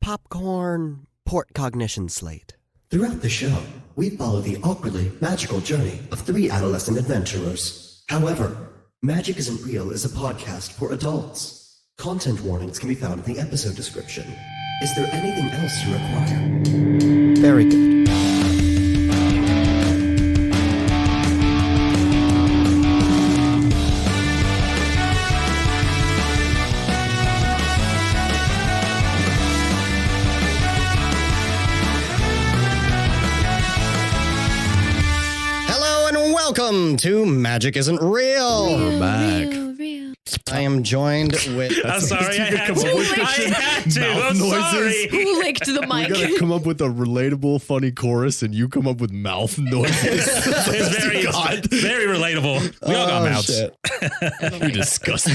popcorn port cognition slate. Throughout the show, we follow the awkwardly magical journey of 3 adolescent adventurers. However, Magic Isn't Real is a podcast for adults. Content warnings can be found in the episode description. Is there anything else you require? Very good. Welcome to Magic Isn't Real. We're back. Real. I am joined with... I'm sorry, I had to. I'm sorry. Who licked the We mic? gotta come up with a relatable, funny chorus, and you come up with mouth noises. It's very relatable. We all got mouths. You're disgusting.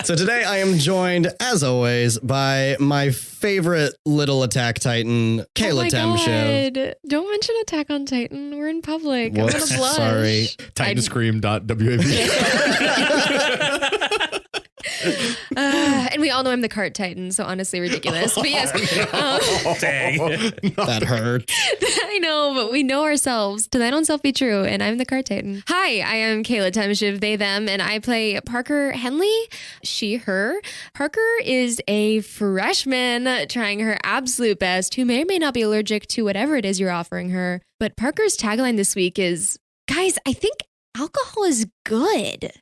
So today I am joined, as always, by my favorite little Attack Titan, Kayla Temshiv. God. Don't mention Attack on Titan. We're in public. What? I'm gonna blush. Sorry. Titanscream.wab. And we all know I'm the cart Titan, so honestly ridiculous. But yes, Dang. That hurt. I know, but we know ourselves. To thine own self be true, and I'm the cart Titan. Hi, I am Kayla Temshiv, they, them, and I play Parker Henley, she, her. Parker is a freshman trying her absolute best who may or may not be allergic to whatever it is you're offering her. But Parker's tagline this week is, guys, I think alcohol is good.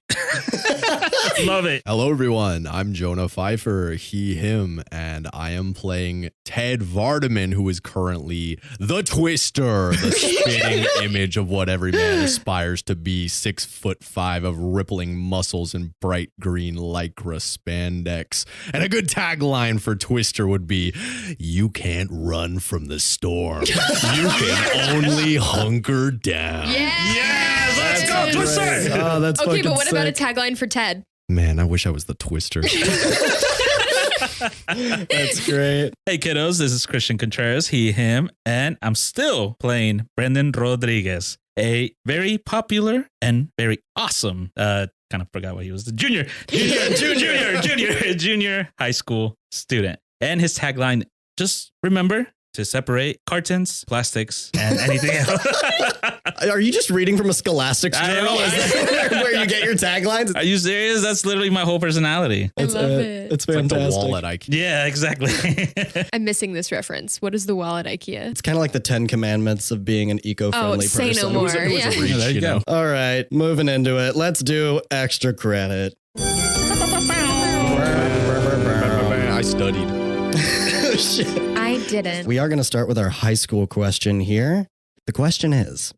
Love it. Hello, everyone. I'm Jonah Pfeiffer, he, him, and I am playing Ted Vardeman, who is currently the Twister, the spitting image of what every man aspires to be, 6'5" of rippling muscles and bright green lycra spandex. And a good tagline for Twister would be, you can't run from the storm. You can only hunker down. Yes, let's go, Twister. Oh, that's Okay, fucking but what about a sick. tagline for Ted? Man, I wish I was the Twister. That's great. Hey, kiddos, this is Christian Contreras, he, him, and I'm still playing Brendan Rodriguez, a very popular and very awesome, kind of forgot what he was, the junior high school student. And his tagline, just remember to separate cartons, plastics, and anything else. Are you just reading from a Scholastics I journal? know. Is that where you get your taglines? Are you serious? That's literally my whole personality. I love it. It's It's like the fantastic. wall at IKEA. Yeah, exactly. I'm missing this reference. What is the wall at IKEA? It's kind of like the 10 Commandments of being an eco-friendly say person. no more. It was a Yeah. reach, There you go. All right, moving into it. Let's do extra credit. I studied. Shit. I didn't. We are going to start with our high school question here. The question is,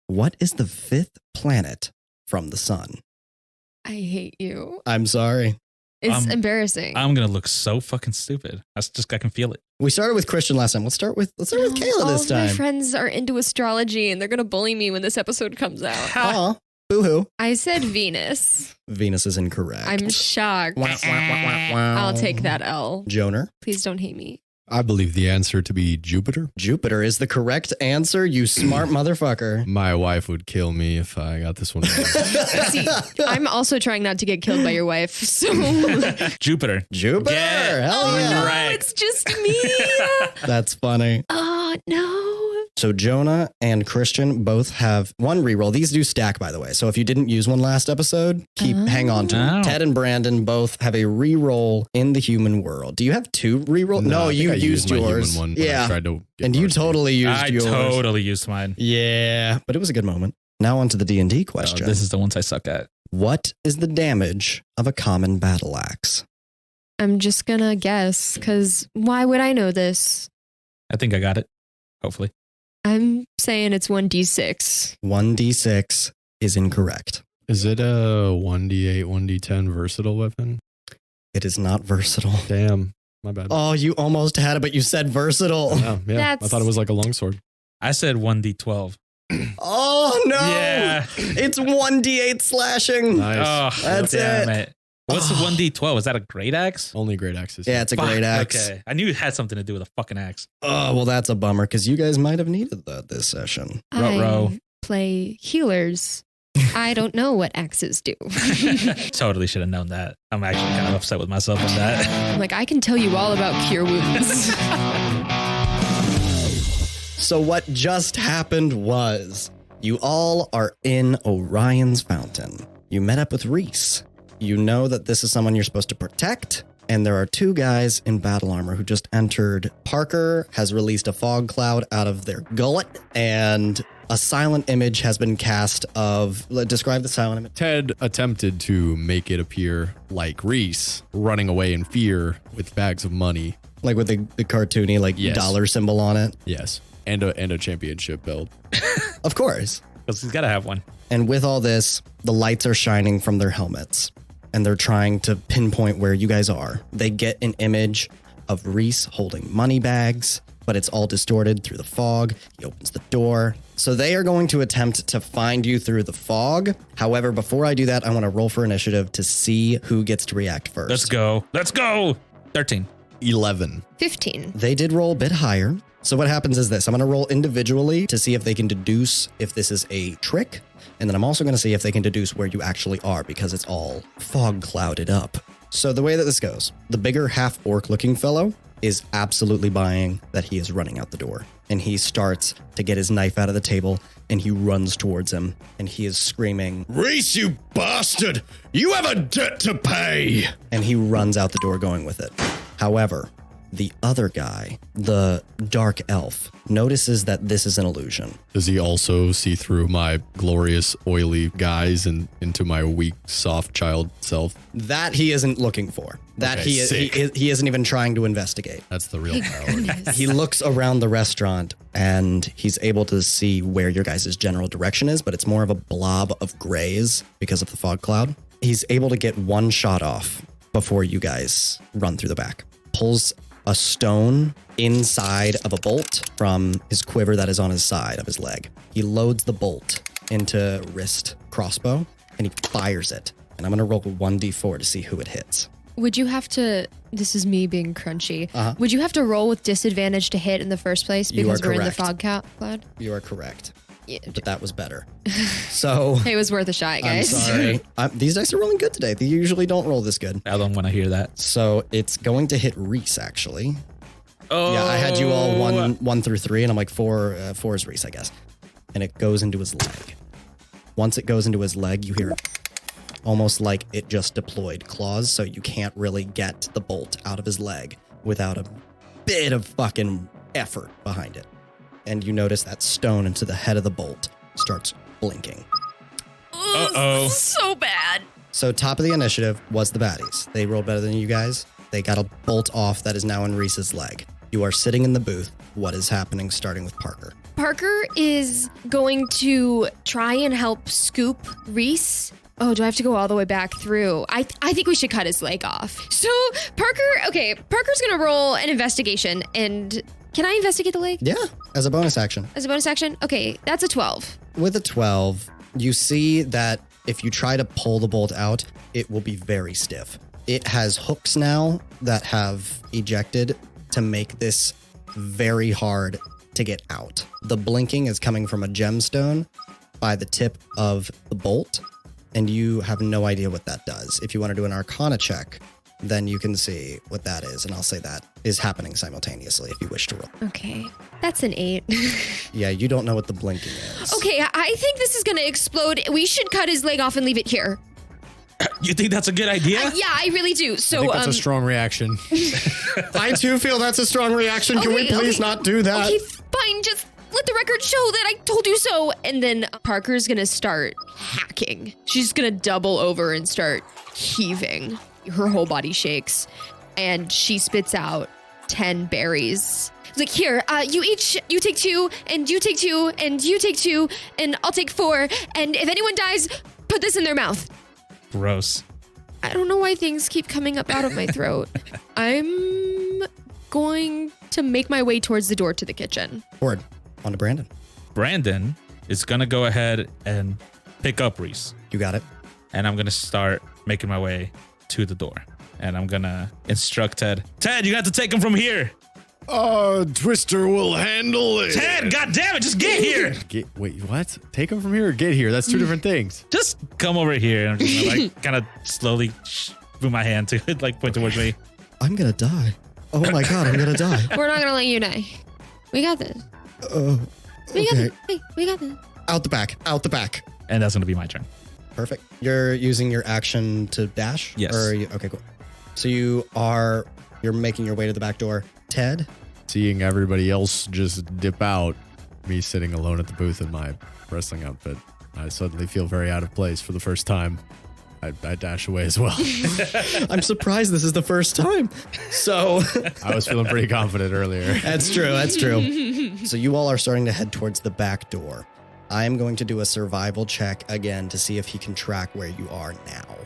what is the 5th planet from the sun? I hate you. I'm sorry. It's embarrassing. I'm going to look so fucking stupid. I can feel it. We started with Christian last time. Let's start with Kayla all this of my time. friends are into astrology and they're going to bully me when this episode comes out. Aw, boo-hoo. I said Venus. Venus is incorrect. I'm shocked. Wah, wah, wah, wah, wah. I'll take that L. Jonah. Please don't hate me. I believe the answer to be Jupiter. Jupiter is the correct answer, you smart motherfucker. My wife would kill me if I got this one wrong. See, I'm also trying not to get killed by your wife. So, Jupiter. Jupiter. Yeah. Hell oh yeah. no, Right. it's just me. That's funny. Oh no. So Jonah and Christian both have one reroll. These do stack, by the way. So if you didn't use one last episode, hang on to it. Oh. Ted and Brandon both have a reroll in the human world. Do you have 2 reroll? No, I you think I used my yours. human one when I Yeah. tried to get And you varsity. totally used I yours. totally used mine. Yeah, but it was a good moment. Now on to the D&D Oh, question. this is the ones I suck at. What is the damage of a common battle axe? I'm just gonna guess because why would I know this? I think I got it. Hopefully. I'm saying it's 1d6. 1d6 is incorrect. Is it a 1d8, 1d10 versatile weapon? It is not versatile. Damn, my bad. Oh, you almost had it, but you said versatile. Oh, yeah, I That's- thought it was like a longsword. I said 1d12. Oh, no. Yeah. It's 1d8 slashing. Nice. Oh, That's damn it. it. What's the 1d12? Is that a great axe? Only great axes. Yeah, it's a great Fuck, axe. Okay. I knew it had something to do with a fucking axe. Oh, well, that's a bummer because you guys might have needed that this session. Ruh-roh. I play healers. I don't know what axes do. Totally should have known that. I'm actually kind of upset with myself on that. I'm like, I can tell you all about cure wounds. So what just happened was you all are in Orion's Fountain. You met up with Reese. You know that this is someone you're supposed to protect. And there are two guys in battle armor who just entered. Parker has released a fog cloud out of their gullet, and a silent image has been cast of... Describe the silent image. Ted attempted to make it appear like Reese running away in fear with bags of money. Like with the cartoony Yes. dollar symbol on it. Yes. And a championship belt. Of course. Because he's got to have one. And with all this, the lights are shining from their helmets. And they're trying to pinpoint where you guys are. They get an image of Reese holding money bags, but it's all distorted through the fog. He opens the door. So they are going to attempt to find you through the fog. However, before I do that, I want to roll for initiative to see who gets to react first. Let's go. Let's go. 13. 11. 15. They did roll a bit higher. So what happens is this. I'm going to roll individually to see if they can deduce if this is a trick. And then I'm also going to see if they can deduce where you actually are because it's all fog clouded up. So the way that this goes, the bigger half-orc looking fellow is absolutely buying that he is running out the door. And he starts to get his knife out of the table and he runs towards him and he is screaming, Reese, you bastard! You have a debt to pay! and he runs out the door going with it. However, the other guy, the dark elf, notices that this is an illusion. Does he also see through my glorious, oily guise and into my weak, soft child self? That he isn't looking for. That Okay, he isn't even trying to investigate. That's the real priority. He looks around the restaurant and he's able to see where your guys' general direction is, but it's more of a blob of grays because of the fog cloud. He's able to get one shot off before you guys run through the back. Pulls a stone inside of a bolt from his quiver that is on his side of his leg. He loads the bolt into wrist crossbow and he fires it. And I'm going to roll 1d4 to see who it hits. Would you have to, this is me being crunchy, would you have to roll with disadvantage to hit in the first place You because are we're in the correct. fog cloud? You are correct. Yeah. But that was better. So Hey, it was worth a shot, I'm guys. sorry. These dice are rolling good today. They usually don't roll this good. I don't want to hear that. So it's going to hit Reese, actually. Oh. Yeah, I had you all 1 through 3, and I'm like 4 is Reese, I guess. And it goes into his leg. Once it goes into his leg, you hear almost like it just deployed claws, so you can't really get the bolt out of his leg without a bit of fucking effort behind it. And you notice that stone into the head of the bolt starts blinking. Uh-oh. So bad. So top of the initiative was the baddies. They rolled better than you guys. They got a bolt off that is now in Reese's leg. You are sitting in the booth. What is happening, starting with Parker? Parker is going to try and help scoop Reese. Oh, do I have to go all the way back through? I think we should cut his leg off. So Parker's going to roll an investigation. And can I investigate the leg Yeah, as a bonus action. as a bonus action? Okay, that's a 12. With a 12, you see that if you try to pull the bolt out, it will be very stiff. It has hooks now that have ejected to make this very hard to get out. The blinking is coming from a gemstone by the tip of the bolt, and you have no idea what that does. If you want to do an Arcana check, then you can see what that is, and I'll say that is happening simultaneously if you wish to roll. Okay, that's an 8. Yeah, you don't know what the blinking is. Okay, I think this is going to explode. We should cut his leg off and leave it here. You think that's a good idea? Yeah, I really do. So, I think that's a strong reaction. I too feel that's a strong reaction. Can we Okay, please okay. not do that? Okay, fine. Just let the record show that I told you so. And then Parker's gonna start hacking. She's gonna double over and start heaving. Her whole body shakes, and she spits out 10 berries. It's like, here, you take 2, and you take 2, and you take 2, and I'll take 4. And if anyone dies, put this in their mouth. Gross. I don't know why things keep coming up out of my throat. I'm going to make my way towards the door to the kitchen. Forward. On to Brandon. Brandon is going to go ahead and pick up Reese. You got it. And I'm going to start making my way to the door. And I'm going to instruct Ted. Ted, you got to take him from here. Twister will handle it. Ted, goddammit, just get here. Wait, what? Take him from here or get here? That's two different things. Just come over here. I'm just gonna, like, kind of slowly move my hand to it, like point towards me. I'm gonna die. Oh my god, I'm gonna die. We're not gonna let you die. We got this. We got Okay. this. Hey, we got this. Out the back. Out the back. And that's gonna be my turn. Perfect. You're using your action to dash? Yes. Okay, cool. So you're making your way to the back door. Ted? Seeing everybody else just dip out, me sitting alone at the booth in my wrestling outfit, I suddenly feel very out of place for the first time. I dash away as well. I'm surprised this is the first time. So I was feeling pretty confident earlier. That's true. That's true. So you all are starting to head towards the back door. I am going to do a survival check again to see if he can track where you are now.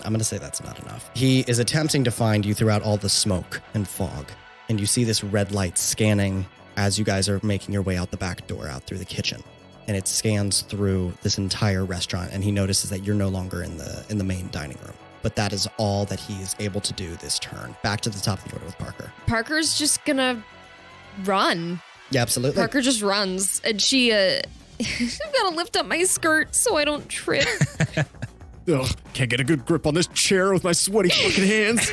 I'm going to say that's not enough. He is attempting to find you throughout all the smoke and fog. And you see this red light scanning as you guys are making your way out the back door, out through the kitchen. And it scans through this entire restaurant, and he notices that you're no longer in the main dining room. But that is all that he is able to do this turn. Back to the top of the order with Parker. Parker's just gonna run. Yeah, absolutely. Parker just runs, and she, I'm gonna lift up my skirt so I don't trip. Ugh, can't get a good grip on this chair with my sweaty fucking hands.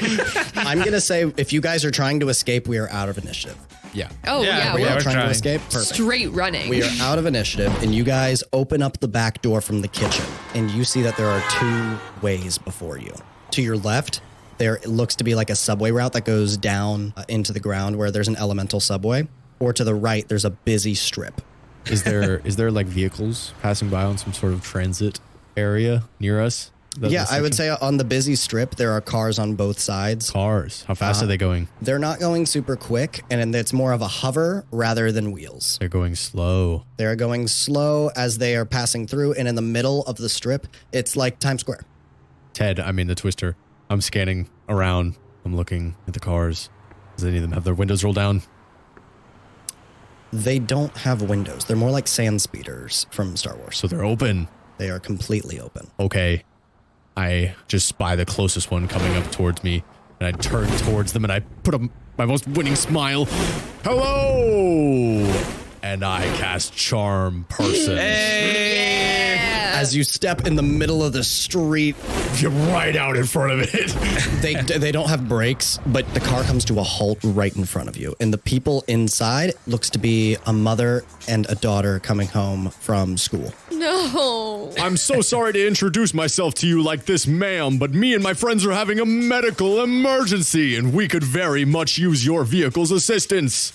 I'm going to say if you guys are trying to escape, we are out of initiative. Yeah. Oh, yeah. We Yeah, are we're trying trying. to escape. Perfect. straight running. We are out of initiative, and you guys open up the back door from the kitchen, and you see that there are two ways before you. To your left, there looks to be like a subway route that goes down into the ground where there's an elemental subway. Or to the right, there's a busy strip. Is there like vehicles passing by on some sort of transit area near us? Yeah, I would say on the busy strip, there are cars on both sides. Cars. How fast are they going? They're not going super quick, and it's more of a hover rather than wheels. They're going slow. They're going slow as they are passing through, and in the middle of the strip, it's like Times Square. Ted, I mean the Twister. I'm scanning around. I'm looking at the cars. Does any of them have their windows rolled down? They don't have windows. They're more like sand speeders from Star Wars. So they're open. They are completely open. Okay. I just spy the closest one coming up towards me, and I turn towards them, and I put up my most winning smile. Hello! And I cast Charm Parsons. As you step in the middle of the street, You're right out in front of it. they don't have brakes, but the car comes to a halt right in front of you. And the people inside looks to be a mother and a daughter coming home from school. No. I'm so sorry to introduce myself to you like this, ma'am, but me and my friends are having a medical emergency, and we could very much use your vehicle's assistance.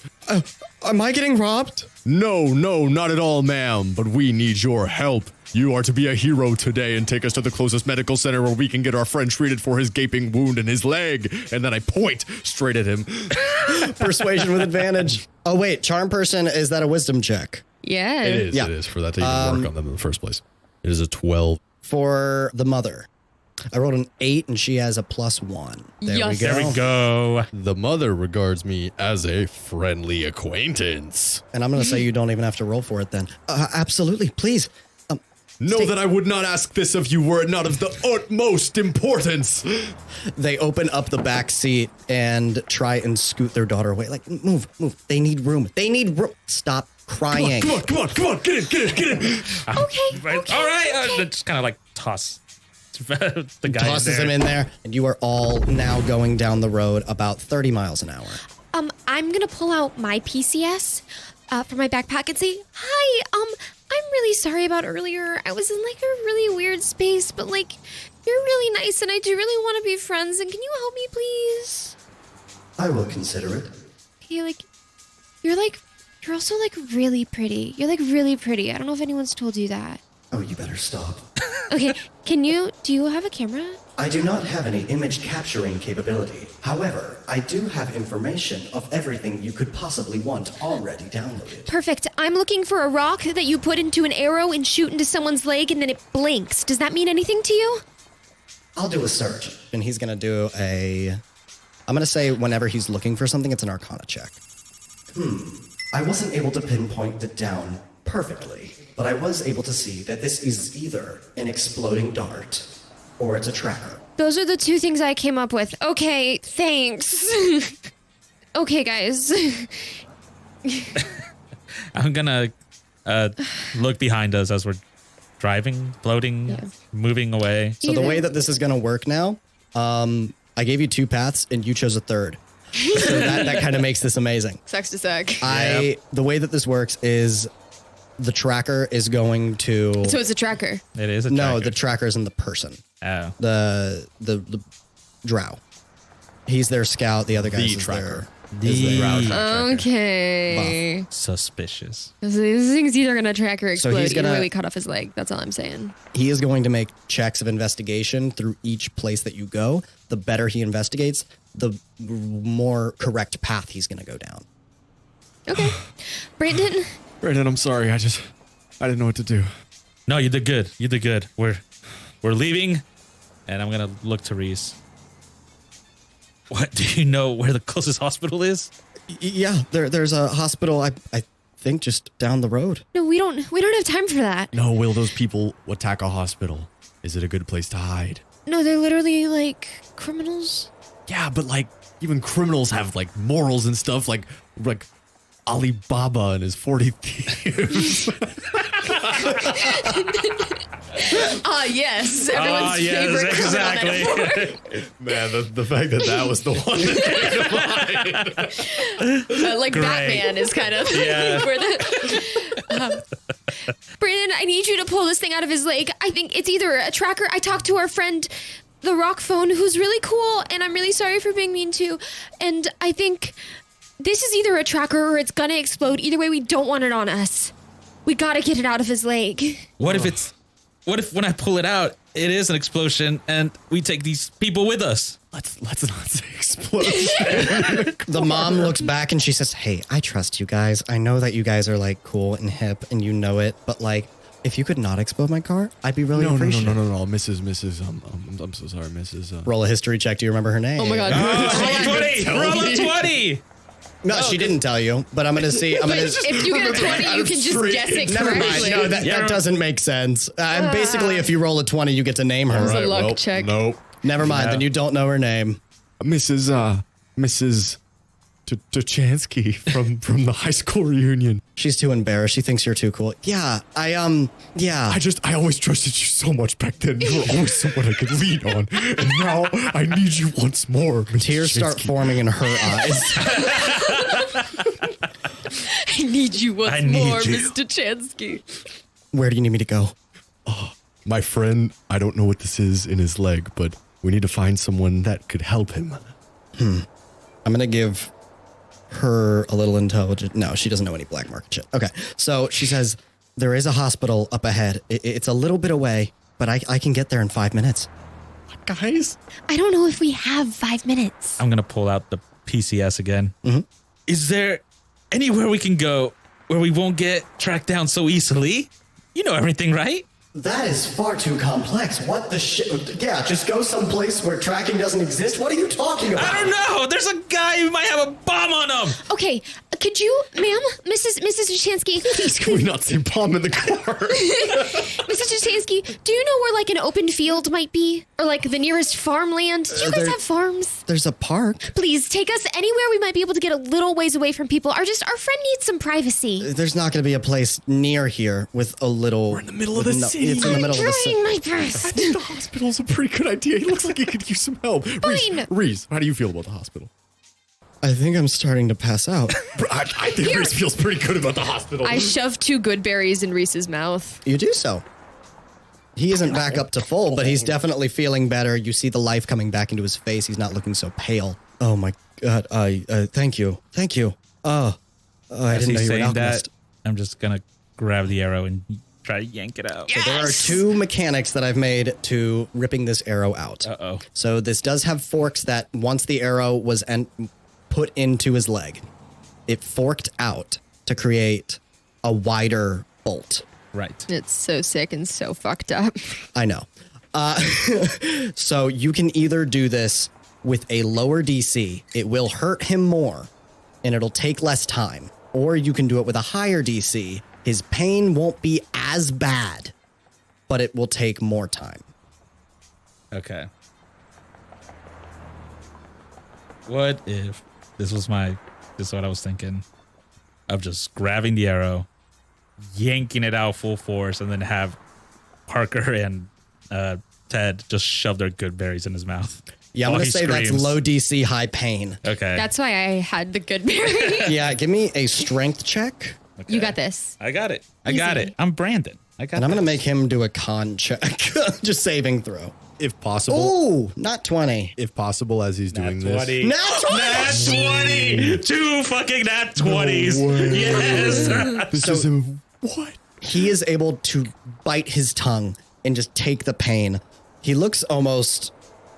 Am I getting robbed? No, not at all, ma'am, but we need your help. You are to be a hero today and take us to the closest medical center where we can get our friend treated for his gaping wound in his leg. And then I point straight at him. Persuasion with advantage. Oh, wait. Charm person, is that a wisdom check? Yeah. It Yeah. is for that to even work on them in the first place. It is a 12. For the mother, I rolled an 8 and she has a +1. There Yes. we go. There we go. The mother regards me as a friendly acquaintance. And I'm going to say you don't even have to roll for it then. Absolutely. Please. Know that I would not ask this of you were it not of the utmost importance. They open up the back seat and try and scoot their daughter away. Like, move. They need room. Stop crying. Come on, get in. Okay. Right. All right. Just kind of like toss the guy Tosses him in there, and you are all now going down the road about 30 miles an hour. I'm gonna pull out my PCS from my backpack and say, "Hi, I'm really sorry about earlier. I was in like a really weird space, but like you're really nice and I do really want to be friends. And can you help me, please?" I will consider it. Okay, you're also like really pretty. You're like really pretty. I don't know if anyone's told you that. Oh, you better stop. Okay, do you have a camera? I do not have any image capturing capability. However, I do have information of everything you could possibly want already downloaded. Perfect. I'm looking for a rock that you put into an arrow and shoot into someone's leg and then it blinks. Does that mean anything to you? I'll do a search. And he's going to do I'm going to say whenever he's looking for something, it's an Arcana check. I wasn't able to pinpoint it down perfectly, but I was able to see that this is either an exploding dart or it's a tracker. Those are the two things I came up with. Okay, thanks. Okay, guys. I'm gonna look behind us as we're driving, floating, moving away. So the way that this is going to work now, I gave you 2 paths and you chose a third. So that kind of makes this amazing. Sucks to suck. The way that this works is the tracker is going to. So it's a tracker. It is a tracker. No, the tracker isn't the person. Oh. The drow. He's their scout. The other guy is tracker. Okay. Suspicious. These things either going to track or So explode. he's gonna- Either way, we cut off his leg. That's all I'm saying. He is going to make checks of investigation through each place that you go. The better he investigates, the more correct path he's going to go down. Okay. Brandon? Brandon, I'm sorry. I didn't know what to do. No, you did good. You did good. We're leaving, and I'm gonna look to Reese. What, do you know where the closest hospital is? Yeah, there's a hospital, I think, just down the road. No, we don't have time for that. No, will those people attack a hospital? Is it a good place to hide? No, they're literally like criminals. Yeah, but like even criminals have like morals and stuff. Like Alibaba and his 40 thieves. Yes. Everyone's favorite exactly. Man, the fact that was the one that came to mind. like Great. Batman is kind of where the. Brandon, I need you to pull this thing out of his leg. I think it's either a tracker. I talked to our friend, the Rock Phone, who's really cool, and I'm really sorry for being mean to. And I think this is either a tracker or it's gonna explode. Either way, we don't want it on us. We gotta get it out of his leg. What if when I pull it out, it is an explosion, and we take these people with us? Let's not say explosion. The mom looks back and she says, "Hey, I trust you guys. I know that you guys are like cool and hip and you know it, but like if you could not explode my car, I'd be really appreciative." No, Mrs. I'm so sorry, Mrs. Roll a history check. Do you remember her name? Oh my god. Roll a 20! Roll a 20! No, she didn't tell you, but I'm going to see. If you get a 20, you can just guess it Never correctly. mind. No, that doesn't make sense. Basically, if you roll a 20, you get to name her. It's a luck check. Nope. Never mind. Then you don't know her name. Mrs. Tuchansky from the high school reunion. She's too embarrassed. She thinks you're too cool. Yeah, I always trusted you so much back then. You were always someone I could lean on. And now I need you once more. Mrs. Tears start forming in her eyes. I need you once more, Mr. Chansky. Where do you need me to go? My friend, I don't know what this is in his leg, but we need to find someone that could help him. I'm going to give her a little intelligent. No, she doesn't know any black market shit. Okay. So she says, there is a hospital up ahead. It's a little bit away, but I can get there in 5 minutes. Guys? I don't know if we have 5 minutes. I'm going to pull out the PCS again. Mm-hmm. Is there anywhere we can go where we won't get tracked down so easily? You know everything, right? That is far too complex. What the shit? Yeah, just go someplace where tracking doesn't exist. What are you talking about? I don't know. There's a guy who might have a bomb on him. Okay, could you, ma'am, Mrs. Chansky, please, Can we not say bomb in the car? Mrs. Chansky, do you know where like an open field might be? Or like the nearest farmland? Do you guys there- have farms? There's a park. Please take us anywhere we might be able to get a little ways away from people. Our friend needs some privacy. There's not going to be a place near here with a little. We're in the middle of the city. It's in the middle of the city. Trying my best. The hospital's a pretty good idea. He looks like he could use some help. Fine. Reese, how do you feel about the hospital? I think I'm starting to pass out. I think Reese feels pretty good about the hospital. I shoved 2 good berries in Reese's mouth. You do so. He isn't back up to full, but he's definitely feeling better. You see the life coming back into his face. He's not looking so pale. Oh my God. Thank you. Thank you. I As didn't know he's you were an saying alchemist. that, I'm just going to grab the arrow and try to yank it out. So there are 2 mechanics that I've made to ripping this arrow out. Uh-oh. So this does have forks that once the arrow was put into his leg, it forked out to create a wider bolt. Right. It's so sick and so fucked up. I know. So you can either do this with a lower DC. It will hurt him more, and it'll take less time. Or you can do it with a higher DC. His pain won't be as bad, but it will take more time. Okay. What if This is what I was thinking. Of just grabbing the arrow, yanking it out full force, and then have Parker and Ted just shove their good berries in his mouth. Yeah, I'm going to say that's low DC, high pain. Okay. That's why I had the good berry. Yeah, give me a strength check. Okay. You got this. I got it. I'm Brandon. And I'm going to make him do a con check. Just saving throw. If possible. Ooh, not 20. If possible, as he's doing this. Not 20! Nat 20! 2 fucking nat 20s. No yes. What? He is able to bite his tongue and just take the pain. He looks almost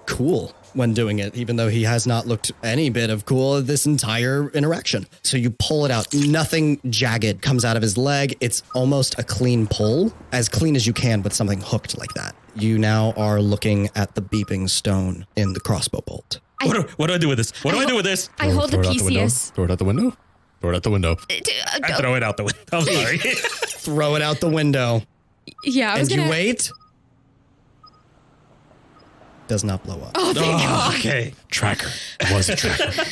cool when doing it, even though he has not looked any bit of cool this entire interaction. So you pull it out. Nothing jagged comes out of his leg. It's almost a clean pull, as clean as you can with something hooked like that. You now are looking at the beeping stone in the crossbow bolt. What do I do with this? What do I do with this? I hold the PCS. Throw it out the window. Throw it out the window. I throw it out the window. I'm sorry. Throw it out the window. Yeah, I was and gonna... you wait. Does not blow up. Oh, thank God. Okay. Tracker. It was a tracker.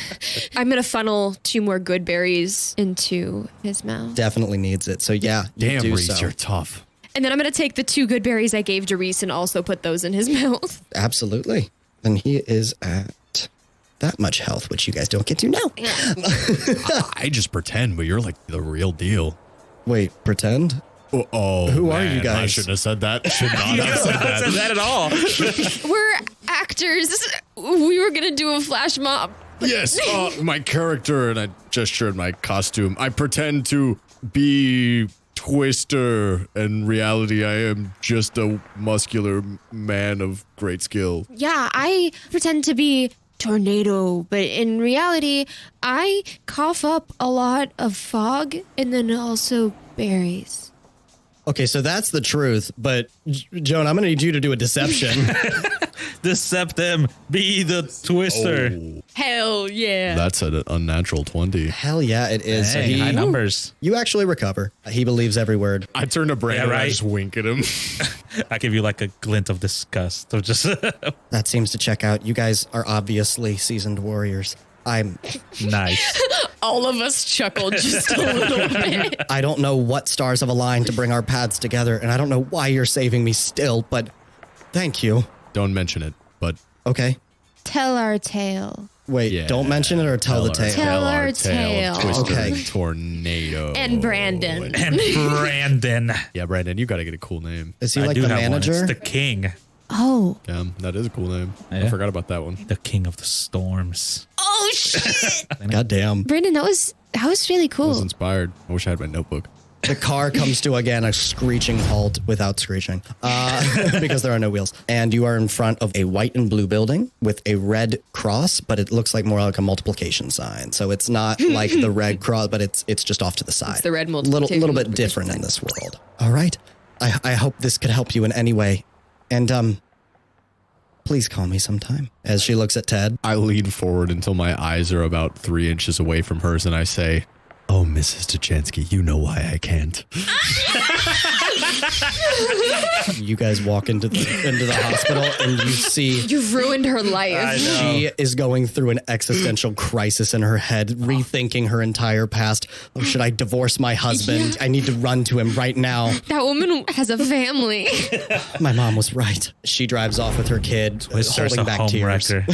I'm going to funnel 2 more good berries into his mouth. Definitely needs it. So yeah, you Damn, do Reese, so. you're tough. And then I'm going to take the 2 good berries I gave to Reese and also put those in his mouth. Absolutely. And he is at that much health, which you guys don't get to know. I just pretend, but you're like the real deal. Wait, pretend? Oh, Who man, are you guys? I shouldn't have said that. Should not have said that. Not that at all. We're actors. We were going to do a flash mob. Yes, my character, and I gestured my costume. I pretend to be Twister. In reality, I am just a muscular man of great skill. Yeah, I pretend to be Tornado, but in reality, I cough up a lot of fog and then also berries. Okay, so that's the truth. But Joan, I'm going to need you to do a deception. Decept them. Be the Twister. Oh, Hell yeah. that's an unnatural 20. Hell yeah, it is. Hey, So high numbers. You actually recover. He believes every word. I turn to Brandon Yeah, right. and I just wink at him. I give you like a glint of disgust. Of just That seems to check out. You guys are obviously seasoned warriors. I'm nice. All of us chuckled just a little bit. I don't know what stars have aligned to bring our paths together, and I don't know why you're saving me still, but thank you. Don't mention it, but Okay. Tell our tale. Wait, yeah. don't mention it or tell the tale. Tell our tale. Twister, Okay. Tornado. And Brandon. And Brandon. Yeah, Brandon, you got to get a cool name. Is he I like do the have one. manager? It's the king. Oh. That is a cool name. I Yeah. forgot about that one. The king of the storms. Oh, shit. Goddamn. Brandon, that was really I was cool. inspired. I wish I had my notebook. The car comes to, again, a screeching halt without screeching because there are no wheels. And you are in front of a white and blue building with a red cross, but it looks like more like a multiplication sign. So it's not like the red cross, but it's just off to the side. It's the red Little bit different in this world. All right. I hope this could help you in any way. And please call me sometime. As she looks at Ted. I lean forward until my eyes are about 3 inches away from hers, and I say, "Oh, Mrs. Tuchansky, you know why I can't." You guys walk into the hospital and you see You've ruined her life. she is going through an existential crisis in her head, rethinking her entire past. Oh, should I divorce my husband? Yeah. I need to run to him right now. That woman has a family. My mom was right. She drives off with her kid, Twister's holding a back home tears. wrecker.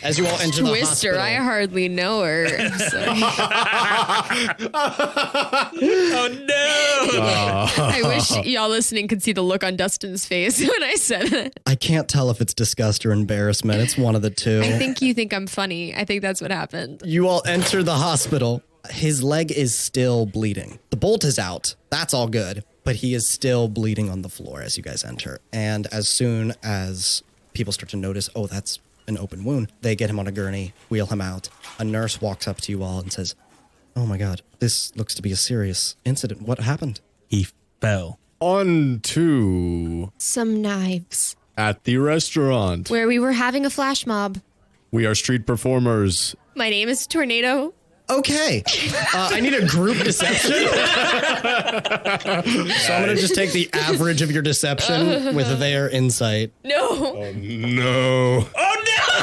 As you all enter the Twister, hospital. I hardly know her. So. Oh no! I wish y'all listening could see the look on Dustin's face when I said it. I can't tell if it's disgust or embarrassment. It's one of the two. I think you think I'm funny. I think that's what happened. You all enter the hospital. His leg is still bleeding. The bolt is out. That's all good. But he is still bleeding on the floor as you guys enter. And as soon as people start to notice, oh, that's an open wound, they get him on a gurney, wheel him out. A nurse walks up to you all and says, "Oh my God, this looks to be a serious incident. What happened?" He fell. On to Some knives. at the restaurant. Where we were having a flash mob. We are street performers. My name is Tornado. Okay. I need a group deception. So I'm going to just take the average of your deception with their insight. No. No. Oh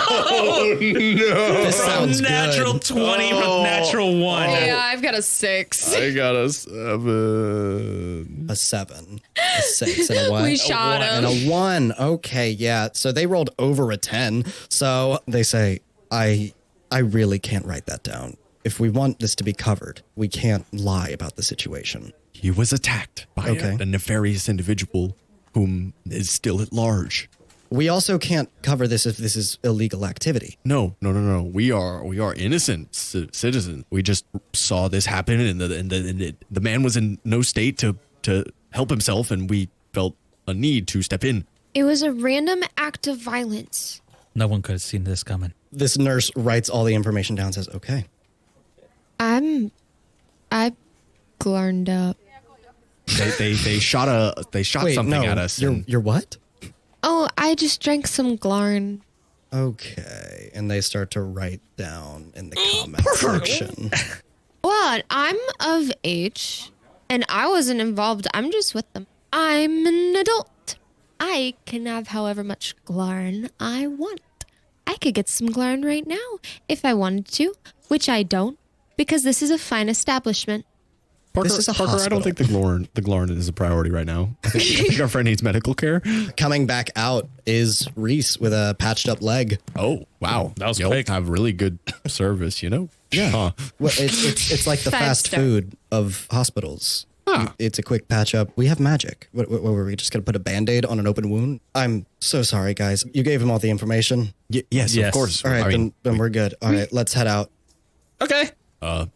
Oh, no. This sounds natural good. 20 from natural 1. Yeah, I've got a 6. I got a 7. A 7, a 6, and a what? We shot And him. a 1. Okay, yeah. So they rolled over a 10. So they say, I really can't write that down. If we want this to be covered, we can't lie about the situation. He was attacked by Okay. a nefarious individual whom is still at large. We also can't cover this if this is illegal activity. No. We are innocent citizens. We just saw this happen, and the man was in no state to help himself, and we felt a need to step in. It was a random act of violence. No one could have seen this coming. This nurse writes all the information down and says, okay. I glarned up. They shot something at us. You're what? Oh, I just drank some Glarn. Okay. And they start to write down in the comment section. Well, I'm of age, and I wasn't involved. I'm just with them. I'm an adult. I can have however much Glarn I want. I could get some Glarn right now if I wanted to, which I don't, because this is a fine establishment. Parker, This is a Parker, I hospital. don't think the Glorn is a priority right now. I think our friend needs medical care. Coming back out is Reese with a patched up leg. Oh, wow. That was Y'all quick. have really good service, you know? Yeah. Huh. Well, it's like the 5 fast star. food of hospitals. Huh. It's a quick patch up. We have magic. What were we just going to put a Band-Aid on an open wound? I'm so sorry, guys. You gave him all the information. Yes, Yes. of course. All right, I mean, then we're good. All right, let's head out. Okay.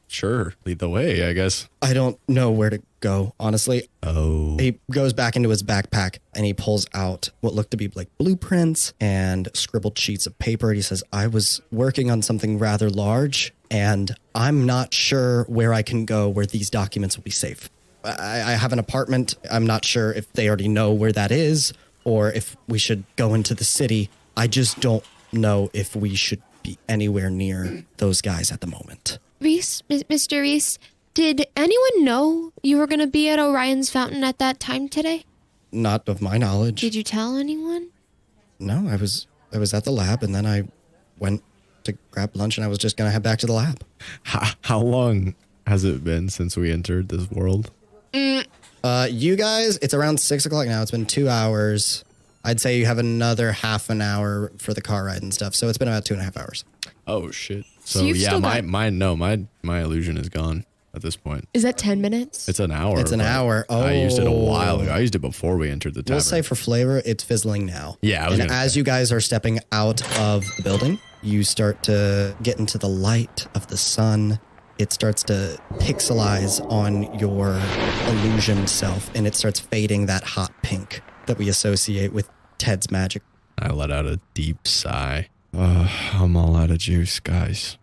sure. Lead the way, I guess. I don't know where to go, honestly. Oh. He goes back into his backpack and he pulls out what looked to be like blueprints and scribbled sheets of paper. He says, I was working on something rather large and I'm not sure where I can go where these documents will be safe. I have an apartment. I'm not sure if they already know where that is or if we should go into the city. I just don't know if we should be anywhere near those guys at the moment. Reese, Mr. Reese, did anyone know you were going to be at Orion's Fountain at that time today? Not of my knowledge. Did you tell anyone? No, I was at the lab and then I went to grab lunch and I was just going to head back to the lab. How long has it been since we entered this world? You guys, it's around 6 o'clock now. It's been 2 hours. I'd say you have another half an hour for the car ride and stuff. So it's been about 2.5 hours. Oh shit. So So you've yeah, still my illusion is gone at this point. Is that 10 minutes? It's an hour. It's an but hour. I used it a while Oh. ago. I used it before we entered the tavern. We'll say for flavor, it's fizzling now. Yeah, I was And gonna as say. you guys are stepping out of the building, you start to get into the light of the sun. It starts to pixelize on your illusion self, and it starts fading that hot pink that we associate with Ted's magic. I let out a deep sigh. I'm all out of juice, guys.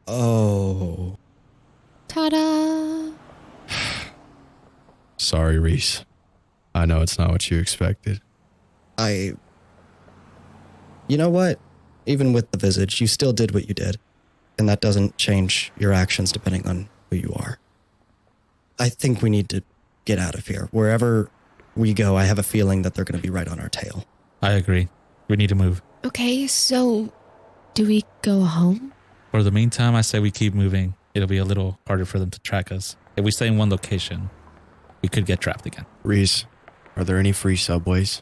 Oh. Ta-da! Sorry, Reese. I know it's not what you expected. You know what? Even with the visage, you still did what you did. And that doesn't change your actions depending on who you are. I think we need to get out of here. Wherever we go, I have a feeling that they're going to be right on our tail. I agree. We need to move. Okay, so do we go home? For the meantime, I say we keep moving. It'll be a little harder for them to track us. If we stay in one location, we could get trapped again. Reese, are there any free subways?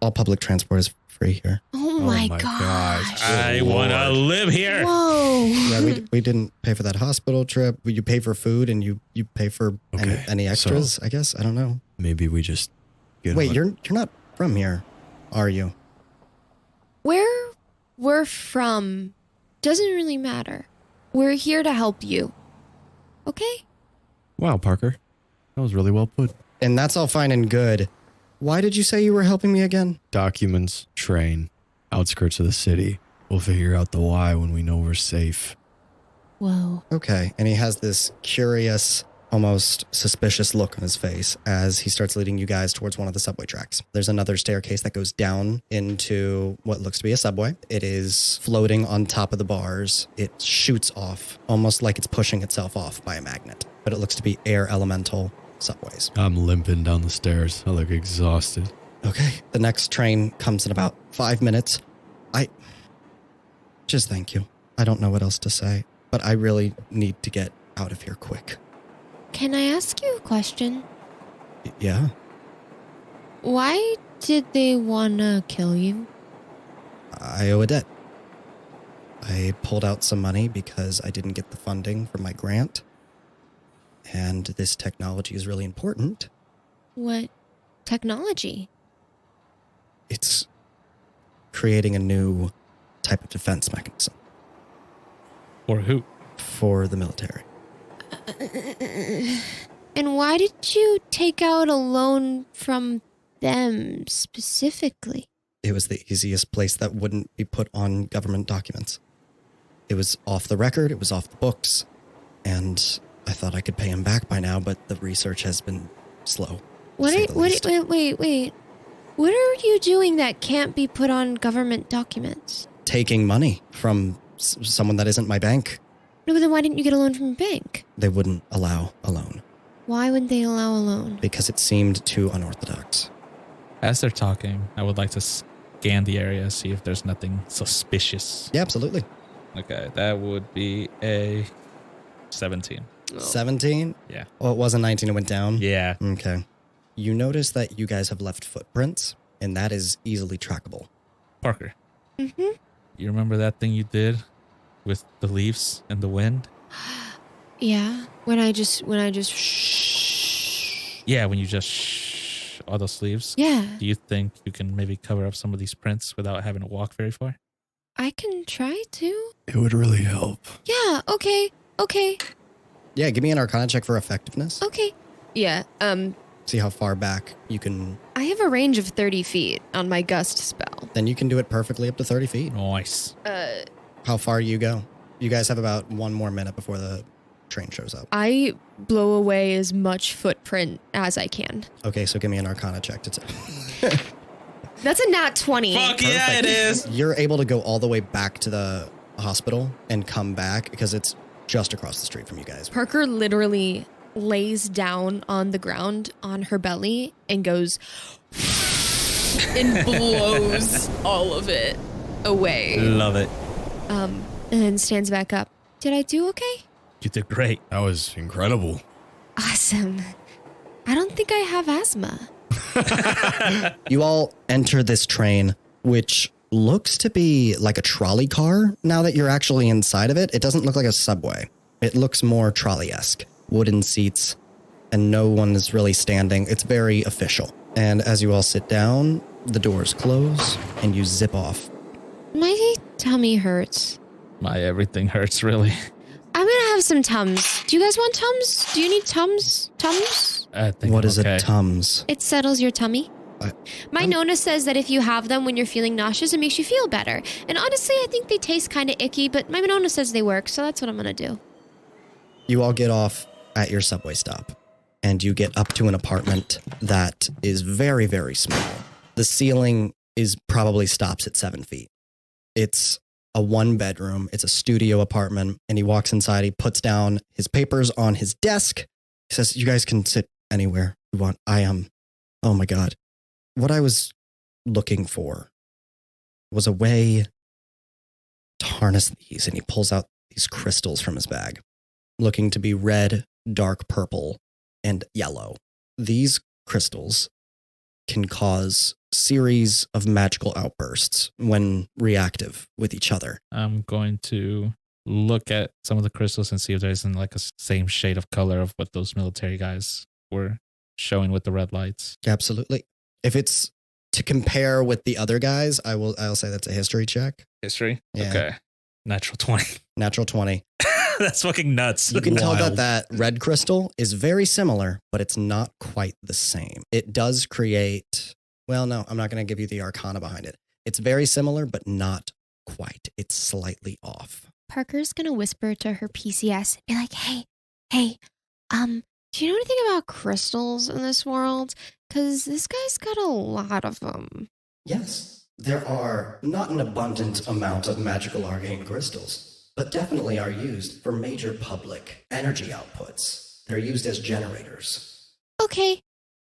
All public transport is free here. Oh my gosh. I want to live here. Whoa. Yeah, we didn't pay for that hospital trip. You pay for food and you pay for Okay, any extras, I guess. I don't know. Maybe we just get Wait, on- you're not from here, are you? Where we're from doesn't really matter. We're here to help you. Okay? Wow, Parker. That was really well put. And that's all fine and good. Why did you say you were helping me again? Documents, train, outskirts of the city. We'll figure out the why when we know we're safe. Whoa. Okay. And he has this curious, almost suspicious look on his face as he starts leading you guys towards one of the subway tracks. There's another staircase that goes down into what looks to be a subway. It is floating on top of the bars. It shoots off, almost like it's pushing itself off by a magnet, but it looks to be air elemental subways. I'm limping down the stairs. I look exhausted. Okay. The next train comes in about 5 minutes. Just thank you. I don't know what else to say, but I really need to get out of here quick. Can I ask you a question? Yeah? Why did they want to kill you? I owe a debt. I pulled out some money because I didn't get the funding for my grant. And this technology is really important. What technology? It's creating a new type of defense mechanism. For who? For the military. And why did you take out a loan from them specifically? It was the easiest place that wouldn't be put on government documents. It was off the record, it was off the books, and I thought I could pay him back by now, but the research has been slow. Wait. What are you doing that can't be put on government documents? Taking money from someone that isn't my bank. No, but then why didn't you get a loan from a bank? They wouldn't allow a loan Why wouldn't they allow a loan? because it seemed too unorthodox. As they're talking, I would like to scan the area, see if there's nothing suspicious. Yeah, absolutely. Okay, that would be a 17. 17? Yeah. Well, it wasn't 19, it went down? Yeah. Okay. You notice that you guys have left footprints, and that is easily trackable. Parker, Mm-hmm. you remember that thing you did with the leaves and the wind? Yeah. When I just Yeah, when you just all those leaves. Yeah. Do you think you can maybe cover up some of these prints without having to walk very far? I can try to. It would really help. Yeah, okay. Yeah, give me an Arcana check for effectiveness. Okay. Yeah, See how far back you can... I have a range of 30 feet on my gust spell. Then you can do it perfectly up to 30 feet. Nice. How far you go? You guys have about one more minute before the train shows up. I blow away as much footprint as I can. Okay, so give me an Arcana check to... That's a nat 20. Fuck yeah, it is. You're able to go all the way back to the hospital and come back because it's just across the street from you guys. Parker literally lays down on the ground on her belly and goes and blows all of it away. Love it. And then stands back up. Did I do okay? You did great. That was incredible. Awesome. I don't think I have asthma. You all enter this train, which looks to be like a trolley car now that you're actually inside of it. It doesn't look like a subway. It looks more trolley-esque. Wooden seats, and no one is really standing. It's very official. And as you all sit down, the doors close, and you zip off. My tummy hurts. My everything hurts, really. I'm gonna have some Tums. Do you guys want Tums? Do you need Tums? Tums? I think What I'm is okay. a Tums? It settles your tummy. My Nona says that if you have them when you're feeling nauseous, it makes you feel better. And honestly, I think they taste kind of icky, but my Nona says they work, so that's what I'm gonna do. You all get off at your subway stop, and you get up to an apartment that is very, very small. The ceiling probably stops at 7 feet. It's a 1-bedroom. It's a studio apartment, and he walks inside. He puts down his papers on his desk. He says, "You guys can sit anywhere you want. I am. Oh my God. What I was looking for was a way to harness these." And he pulls out these crystals from his bag, looking to be red, dark purple, and yellow. These crystals can cause series of magical outbursts when reactive with each other. I'm going to look at some of the crystals and see if there's in like a same shade of color of what those military guys were showing with the red lights. Absolutely. If it's to compare with the other guys, I'll say that's a history check. History? Yeah. Okay. Natural 20. Natural 20. That's fucking nuts. You can tell Wild. that red crystal is very similar, but it's not quite the same. It does create, well, no, I'm not going to give you the arcana behind it. It's very similar, but not quite. It's slightly off. Parker's gonna whisper to her PCS and be like, hey, do you know anything about crystals in this world? Because this guy's got a lot of them. Yes, there are not an abundant amount of magical arcane crystals, but definitely are used for major public energy outputs. They're used as generators. Okay.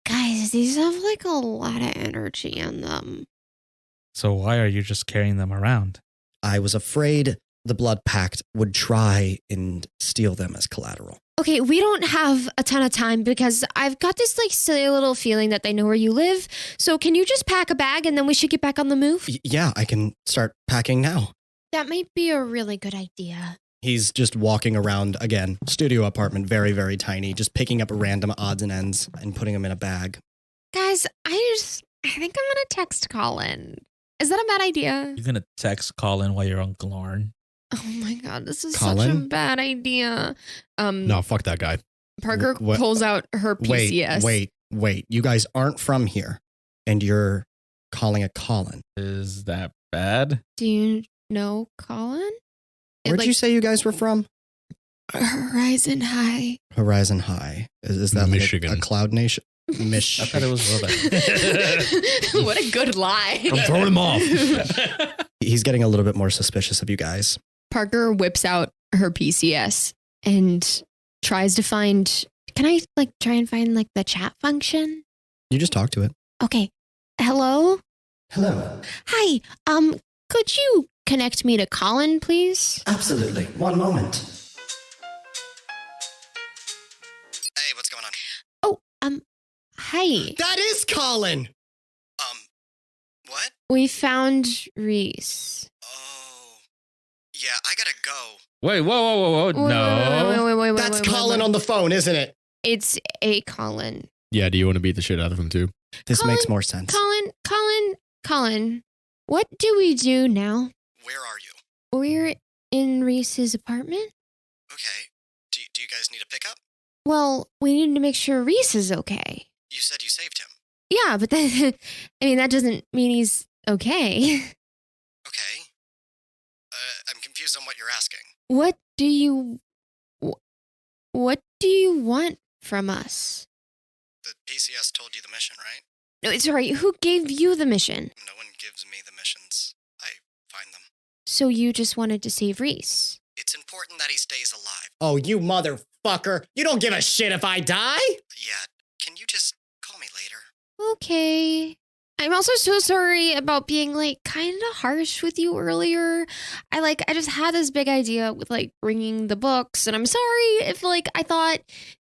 Guys, these have like a lot of energy in them. So why are you just carrying them around? I was afraid the Blood Pact would try and steal them as collateral. Okay, we don't have a ton of time because I've got this like silly little feeling that they know where you live. So can you just pack a bag and then we should get back on the move? Yeah, I can start packing now. That might be a really good idea. He's just walking around, again, studio apartment, very, very tiny, just picking up random odds and ends and putting them in a bag. Guys, I think I'm going to text Collin. Is that a bad idea? You're going to text Collin while you're on Glarn. Oh my God, this is Collin? such a bad idea. No, fuck that guy. Parker What? pulls out her PCS. Wait. You guys aren't from here, and you're calling a Collin. Is that bad? Do you know Collin? Where'd you say you guys were from? Horizon High. Horizon High. Is that Michigan. like a cloud nation? I thought it was Rhode What a good lie. I'm throwing him off. He's getting a little bit more suspicious of you guys. Parker whips out her PCS and tries to find. Can I like try and find like the chat function? You just talk to it. Okay. Hello? Hello. Hi. Could you connect me to Collin, please? Absolutely. One moment. Hey, what's going on? Oh, hi. That is Collin! What? We found Reese. Oh. Yeah, I gotta go. Wait, whoa. No. Wait, That's wait, Collin wait. on the phone, isn't it? It's a Collin. Yeah, do you want to beat the shit out of him too? This Collin, makes more sense. Collin. What do we do now? Where are you? We're in Reese's apartment. Okay. Do you guys need a pickup? Well, we need to make sure Reese is okay. You said you saved him. Yeah, but then, I mean, that doesn't mean he's okay. Okay. I'm confused on what you're asking. What do you want from us? The PCS told you the mission, right? No, sorry, who gave you the mission? No one gives me the missions. I find them. So you just wanted to save Reese? It's important that he stays alive. Oh, you motherfucker. You don't give a shit if I die? Yeah. Can you just call me later? Okay. I'm also so sorry about being like kind of harsh with you earlier. I just had this big idea with like bringing the books, and I'm sorry if like I thought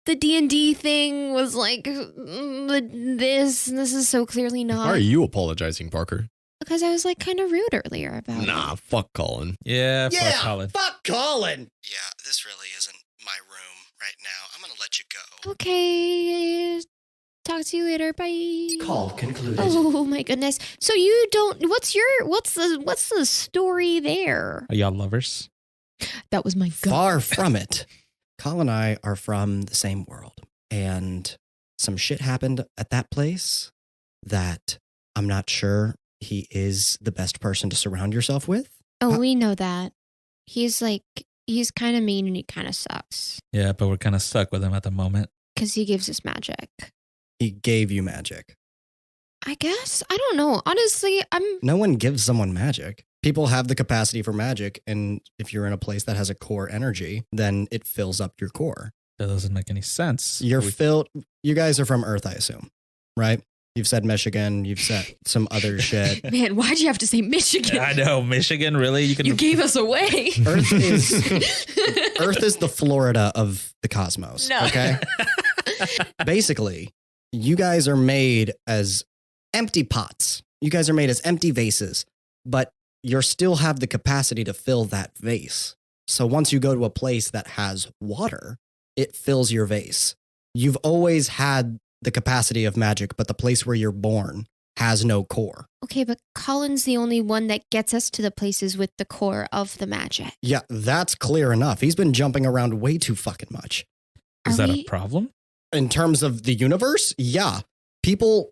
the D&D thing was like this, and this is so clearly not. Why are you apologizing, Parker? Because I was like kind of rude earlier about it. Nah, fuck Collin. Yeah, fuck Collin. Fuck Collin. Yeah, this really isn't my room right now. I'm gonna let you go. Okay. Talk to you later. Bye. Call concluded. Oh my goodness. So you don't what's the story there? Are y'all lovers? That was my gut. Far from it. Collin and I are from the same world, and some shit happened at that place that I'm not sure he is the best person to surround yourself with. Oh, we know that. He's kind of mean and he kind of sucks Yeah, but we're kind of stuck with him at the moment. because he gives us magic. He gave you magic. I guess. I don't know. Honestly, No one gives someone magic. People have the capacity for magic, and if you're in a place that has a core energy, then it fills up your core. That doesn't make any sense. You guys are from Earth, I assume, right? You've said Michigan, you've said some other shit. man, why'd you have to say Michigan? I know, Michigan, really? You gave us away. Earth is the Florida of the cosmos. No. Okay. Basically, you guys are made as empty pots. You guys are made as empty vases, but you still have the capacity to fill that vase. So once you go to a place that has water, it fills your vase. You've always had the capacity of magic, but the place where you're born has no core. Okay, but Collin's the only one that gets us to the places with the core of the magic. Yeah, that's clear enough. He's been jumping around way too fucking much. Is Are that we- a problem? In terms of the universe, yeah. People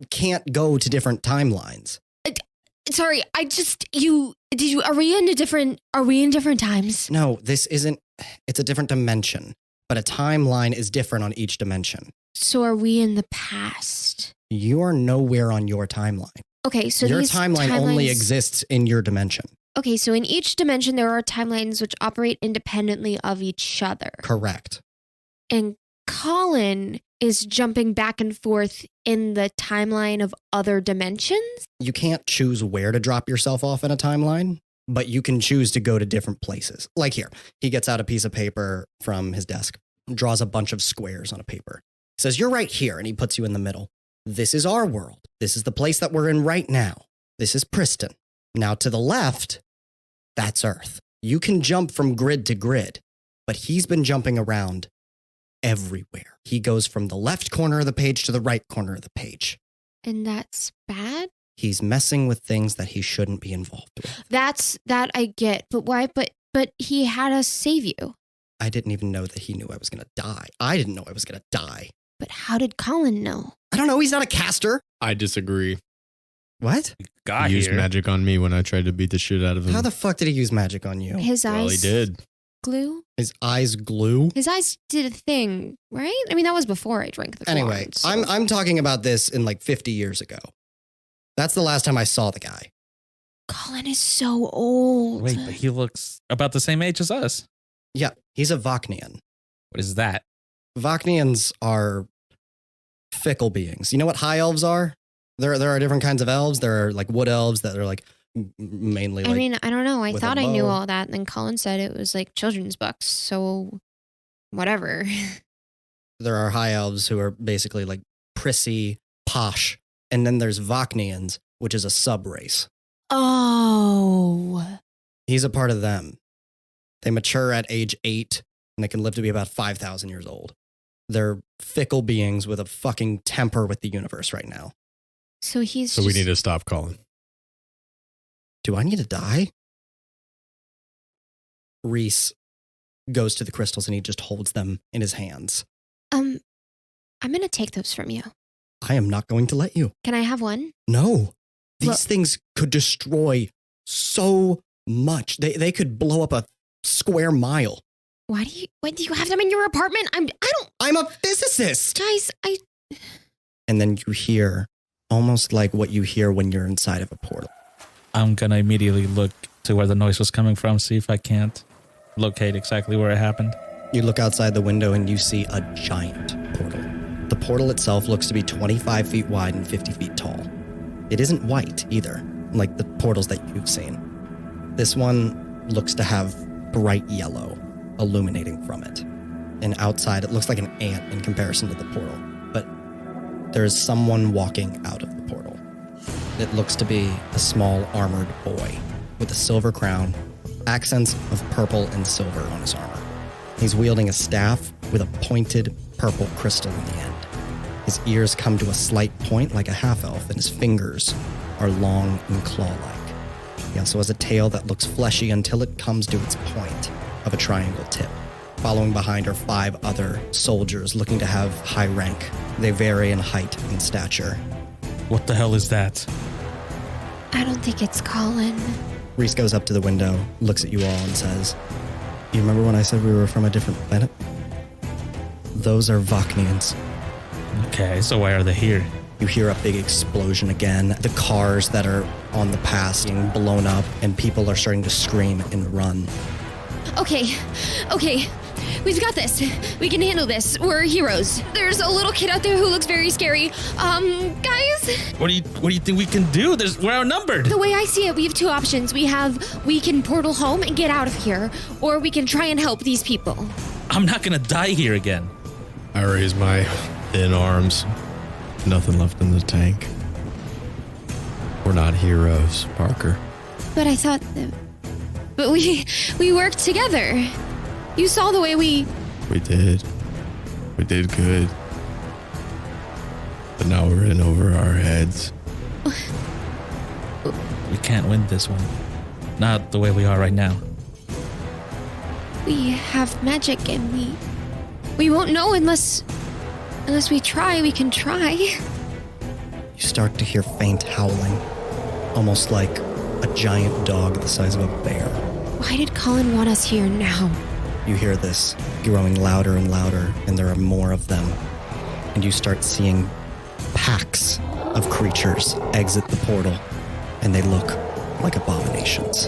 can't go to different timelines. Sorry, are we in different times? No, it's a different dimension, but a timeline is different on each dimension. So are we in the past? You are nowhere on your timeline. Okay, so Your these timeline only timelines- exists in your dimension. Okay, so in each dimension, there are timelines which operate independently of each other. Correct. And Collin is jumping back and forth in the timeline of other dimensions? You can't choose where to drop yourself off in a timeline. but you can choose to go to different places. Like here, he gets out a piece of paper from his desk, draws a bunch of squares on a paper. He says, you're right here, and he puts you in the middle. This is our world. This is the place that we're in right now. This is Priston. Now to the left, that's Earth. You can jump from grid to grid, but he's been jumping around everywhere. He goes from the left corner of the page to the right corner of the page. And that's bad? He's messing with things that he shouldn't be involved with. That I get. But why? But he had us save you. I didn't even know that he knew I was going to die. I didn't know I was going to die. But how did Collin know? I don't know. He's not a caster. I disagree. What? He used magic on me when I tried to beat the shit out of him. How the fuck did he use magic on you? His eyes. Well, he did. Glue? His eyes glue? His eyes did a thing, right? I mean, that was before I drank the Anyway, wine, so. I'm talking about this in like 50 years ago. That's the last time I saw the guy. Collin is so old. Wait, but he looks about the same age as us. Yeah, he's a Vaknian. What is that? Vaknians are fickle beings. You know what high elves are? There are different kinds of elves. There are like wood elves that are like mainly like... I mean, I don't know. I with thought a I knew bow. all that. And then Collin said it was like children's books. So whatever. There are high elves who are basically like prissy, posh. And then there's Vaknians, which is a sub-race. Oh. He's a part of them. They mature at age 8, and they can live to be about 5,000 years old. They're fickle beings with a fucking temper with the universe right now. So he's So we need to stop Collin. Do I need to die? Reese goes to the crystals and he just holds them in his hands. I'm going to take those from you. I am not going to let you. Can I have one? No. These Well- things could destroy so much. They could blow up a square mile. Why do you have them in your apartment? I'm a physicist. Guys, And then you hear almost like what you hear when you're inside of a portal. I'm going to immediately look to where the noise was coming from, see if I can't locate exactly where it happened. You look outside the window and you see a giant portal. The portal itself looks to be 25 feet wide and 50 feet tall. It isn't white either, like the portals that you've seen. This one looks to have bright yellow illuminating from it. And outside, it looks like an ant in comparison to the portal. But there's someone walking out of the portal. It looks to be a small armored boy with a silver crown, accents of purple and silver on his armor. He's wielding a staff with a pointed purple crystal in the end. His ears come to a slight point like a half-elf, and his fingers are long and claw-like. He also has a tail that looks fleshy until it comes to its point of a triangle tip. Following behind are 5 other soldiers looking to have high rank. They vary in height and stature. What the hell is that? I don't think it's Collin. Reese goes up to the window, looks at you all, and says, "You remember when I said we were from a different planet? Those are Vaknians." Okay, so why are they here? You hear a big explosion again. The cars that are on the pass being blown up, and people are starting to scream and run. Okay. We've got this. We can handle this. We're heroes. There's a little kid out there who looks very scary. Guys, What do you think we can do? We're outnumbered. the way I see it, we have 2 options. We can portal home and get out of here, or we can try and help these people. I'm not gonna die here again. I raise my thin arms. Nothing left in the tank. We're not heroes, Parker. But I thought but we worked together. You saw the way we We did. We did good. But now we're in over our heads. We can't win this one. Not the way we are right now. we have magic, and we won't know unless we try. We can try. You start to hear faint howling, almost like a giant dog the size of a bear. Why did Collin want us here now? You hear this growing louder and louder, and there are more of them. And you start seeing packs of creatures exit the portal, and they look like abominations.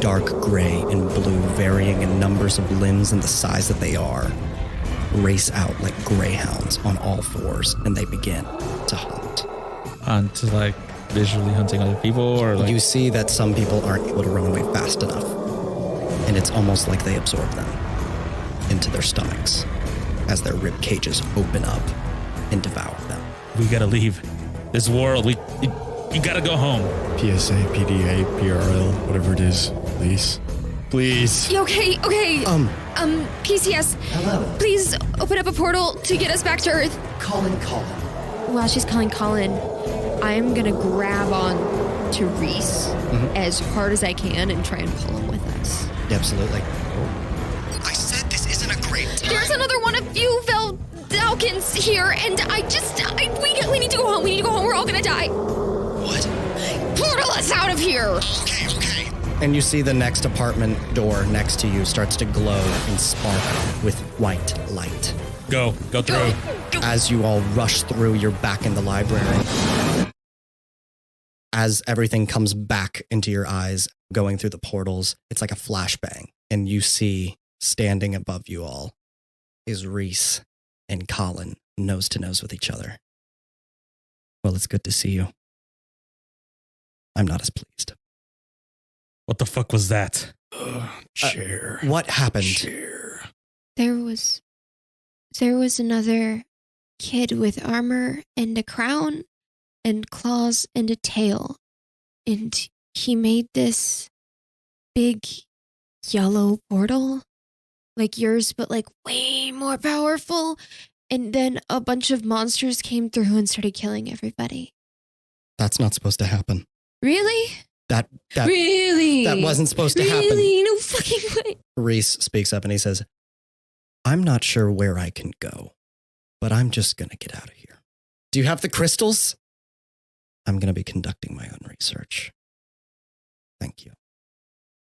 Dark gray and blue, varying in numbers of limbs and the size that they are, race out like greyhounds on all 4s, and they begin to hunt. On to like visually hunting other people, or like You see that some people aren't able to run away fast enough. And it's almost like they absorb them into their stomachs as their rib cages open up and devour them. we gotta leave this world. You gotta go home. PSA, PDA, PRL, whatever it is. Please. Okay. PCS. Hello. Please open up a portal to get us back to Earth. Collin. While she's calling Collin, I'm gonna grab on to Reese as hard as I can and try and pull him with us. Absolutely. I said this isn't a great time. There's another one of you Falcons here, and we need to go home. We need to go home. We're all gonna die. What? Portal us out of here. Okay. And you see the next apartment door next to you starts to glow and sparkle with white light. Go through. As you all rush through, you're back in the library. As everything comes back into your eyes, going through the portals, it's like a flashbang. And you see, standing above you all, is Reese and Collin, nose to nose with each other. Well, it's good to see you. I'm not as pleased. What the fuck was that? Chair. What happened? Chair. There was another kid with armor and a crown and claws and a tail. And he made this big yellow portal like yours, but like way more powerful. And then a bunch of monsters came through and started killing everybody. That's not supposed to happen. Really? That Really? That wasn't supposed to happen. Really? No fucking way. Reese speaks up and he says, I'm not sure where I can go, but I'm just going to get out of here. Do you have the crystals? I'm going to be conducting my own research. Thank you.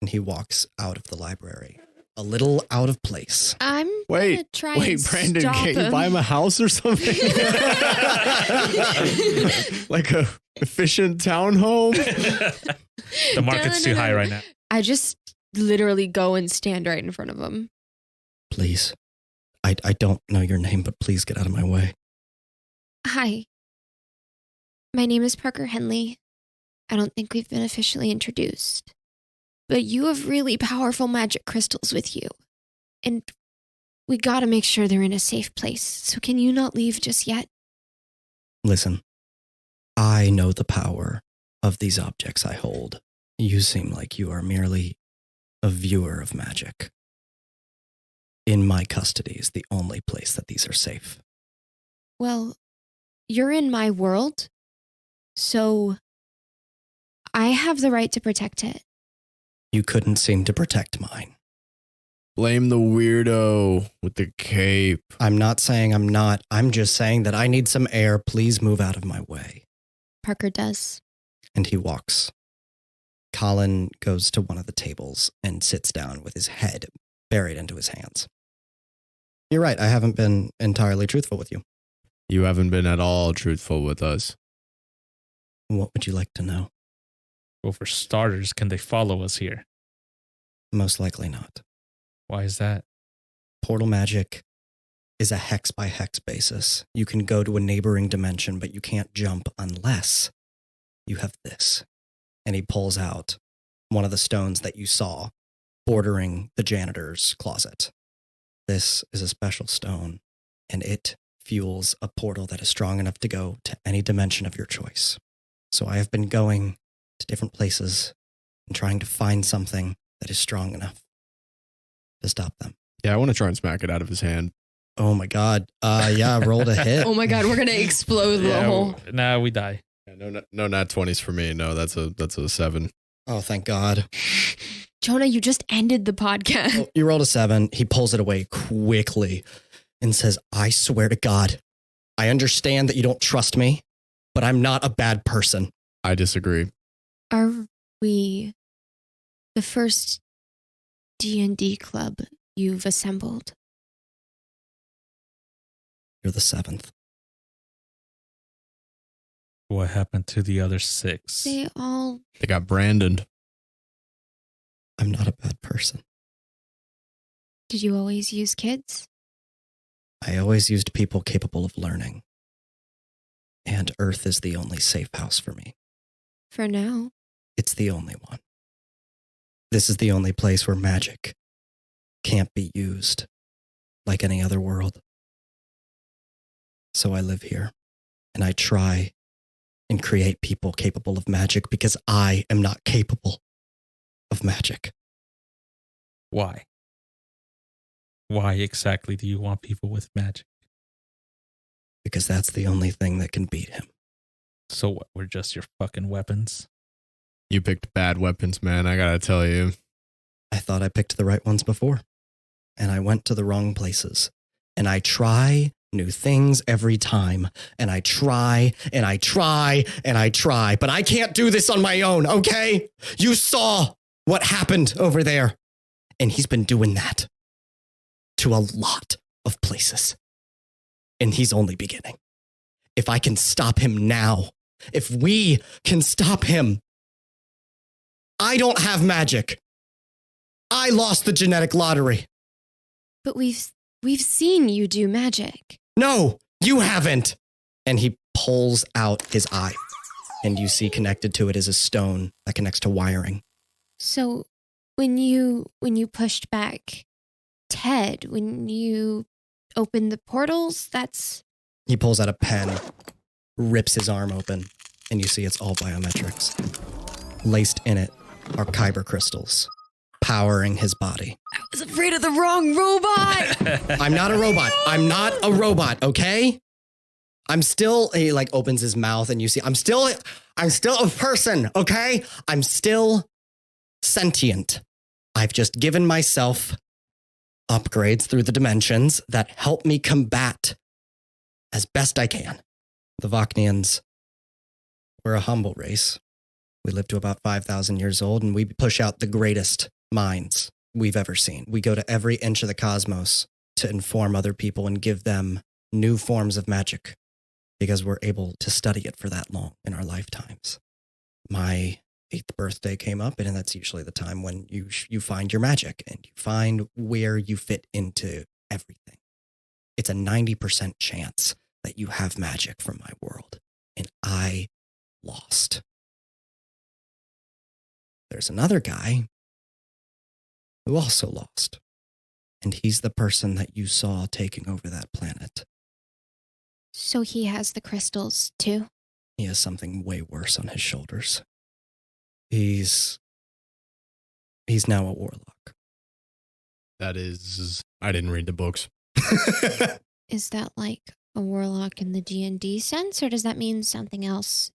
And he walks out of the library, a little out of place. I'm gonna try and Brandon, stop can't you him. buy him a house or something? Like a efficient townhome? The market's too high right now. I just literally go and stand right in front of him. Please. I don't know your name, but please get out of my way. Hi. My name is Parker Henley. I don't think we've been officially introduced. But you have really powerful magic crystals with you. And we gotta make sure they're in a safe place. So can you not leave just yet? Listen, I know the power of these objects I hold. You seem like you are merely a viewer of magic. In my custody is the only place that these are safe. Well, you're in my world, so I have the right to protect it. You couldn't seem to protect mine. Blame the weirdo with the cape. I'm not saying I'm not. I'm just saying that I need some air. Please move out of my way. Parker does. And he walks. Collin goes to one of the tables and sits down with his head buried into his hands. You're right. I haven't been entirely truthful with you. You haven't been at all truthful with us. What would you like to know? Well, for starters, can they follow us here? Most likely not. Why is that? Portal magic is a hex by hex basis. You can go to a neighboring dimension, but you can't jump unless you have this. And he pulls out one of the stones that you saw bordering the janitor's closet. This is a special stone, and it fuels a portal that is strong enough to go to any dimension of your choice. So I have been going to different places and trying to find something that is strong enough to stop them. Yeah, I want to try and smack it out of his hand. Oh my God. Yeah, rolled a hit. Oh my God, we're gonna explode the whole. Nah, we die. Yeah, no nat 20s for me. No, that's a 7. Oh, thank God. Jonah, you just ended the podcast. Oh, you rolled a 7. He pulls it away quickly and says, I swear to God, I understand that you don't trust me, but I'm not a bad person. I disagree. Are we the first D&D club you've assembled? You're the 7th. What happened to the other 6? They all... They got Brandon. I'm not a bad person. Did you always use kids? I always used people capable of learning. And Earth is the only safe house for me. For now. It's the only one. This is the only place where magic can't be used like any other world. So I live here, and I try and create people capable of magic because I am not capable of magic. Why? Why exactly do you want people with magic? Because that's the only thing that can beat him. So what? We're just your fucking weapons? You picked bad weapons, man. I gotta tell you. I thought I picked the right ones before, and I went to the wrong places. And I try new things every time, and I try, and I try, and I try, but I can't do this on my own, okay? You saw what happened over there, and he's been doing that to a lot of places, and he's only beginning. If I can stop him now, if we can stop him, I don't have magic. I lost the genetic lottery. But we've seen you do magic. No, you haven't. And he pulls out his eye, and you see connected to it is a stone that connects to wiring. So when you pushed back Ted, when you opened the portals, that's... He pulls out a pen, rips his arm open, and you see it's all biometrics. Laced in it are kyber crystals, powering his body. I was afraid of the wrong robot. I'm not a robot. I'm not a robot, okay? I'm still, he like opens his mouth and you see, I'm still a person, okay? I'm still sentient. I've just given myself upgrades through the dimensions that help me combat as best I can. The Voknians, we're a humble race. We live to about 5,000 years old, and we push out the greatest minds we've ever seen. We go to every inch of the cosmos to inform other people and give them new forms of magic because we're able to study it for that long in our lifetimes. My 8th birthday came up, and that's usually the time when you find your magic and you find where you fit into everything. It's a 90% chance that you have magic from my world, and I lost. There's another guy who also lost, and he's the person that you saw taking over that planet. So he has the crystals too? He has something way worse on his shoulders. He's now a warlock. That is, I didn't read the books. Is that like a warlock in the D&D sense, or does that mean something else?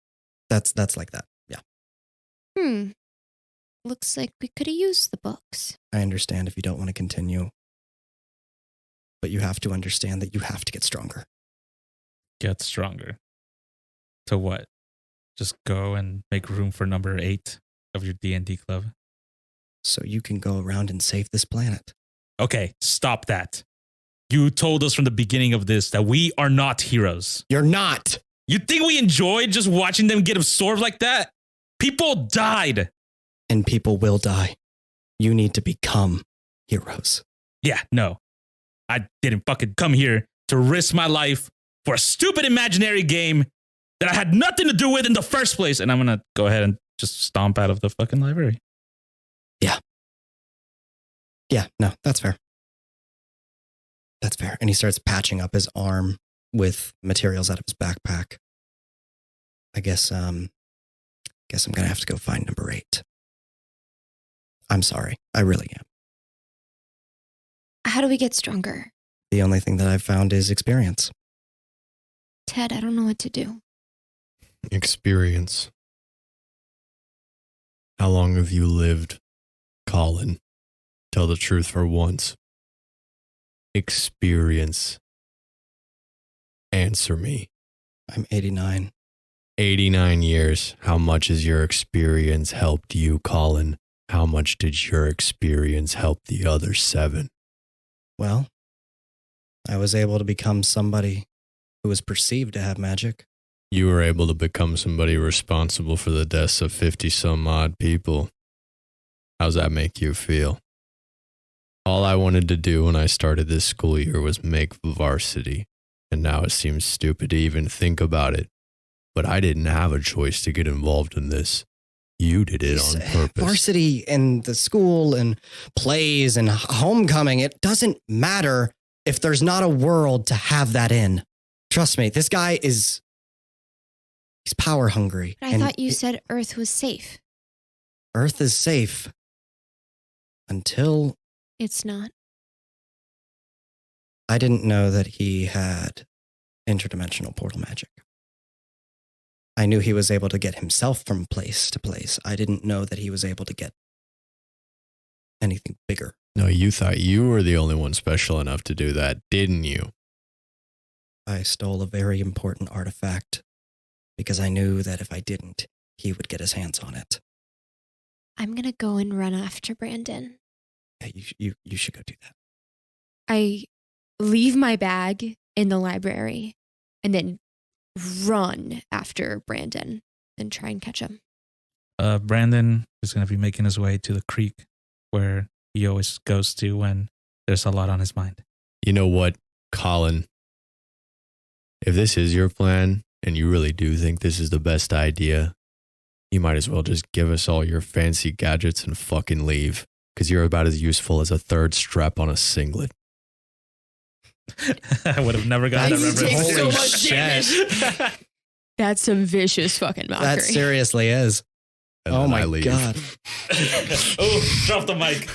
That's like that, yeah. Looks like we could have used the books. I understand if you don't want to continue, but you have to understand that you have to get stronger. Get stronger. To what? Just go and make room for number 8 of your D&D club? So you can go around and save this planet. Okay, stop that. You told us from the beginning of this that we are not heroes. You're not. You think we enjoyed just watching them get absorbed like that? People died. And people will die. You need to become heroes. Yeah, no. I didn't fucking come here to risk my life for a stupid imaginary game that I had nothing to do with in the first place. And I'm going to go ahead and just stomp out of the fucking library. Yeah, no, that's fair. That's fair. And he starts patching up his arm with materials out of his backpack. I guess I'm going to have to go find number 8. I'm sorry. I really am. How do we get stronger? The only thing that I've found is experience. Ted, I don't know what to do. Experience. How long have you lived, Collin? Tell the truth for once. Experience. Answer me. I'm 89. 89 years. How much has your experience helped you, Collin? How much did your experience help the other 7? Well, I was able to become somebody who was perceived to have magic. You were able to become somebody responsible for the deaths of 50-some odd people. How's that make you feel? All I wanted to do when I started this school year was make varsity, and now it seems stupid to even think about it. But I didn't have a choice to get involved in this. You did it on purpose. Varsity and the school and plays and homecoming, it doesn't matter if there's not a world to have that in. Trust me, this guy he's power hungry. But I thought you said Earth was safe. Earth is safe until It's not. I didn't know that he had interdimensional portal magic. I knew he was able to get himself from place to place. I didn't know that he was able to get anything bigger. No, you thought you were the only one special enough to do that, didn't you? I stole a very important artifact because I knew that if I didn't, he would get his hands on it. I'm going to go and run after Brandon. Yeah, you should go do that. I leave my bag in the library and then run after Brandon and try and catch him. Brandon is going to be making his way to the creek where he always goes to when there's a lot on his mind. You know what, Collin? If this is your plan and you really do think this is the best idea, you might as well just give us all your fancy gadgets and fucking leave, because you're about as useful as a third strap on a singlet. I would have never gotten that You reference. take so Holy much shit. damage. That's some vicious fucking mockery. That seriously is. And Oh then my I leave. God. Oh, drop the mic.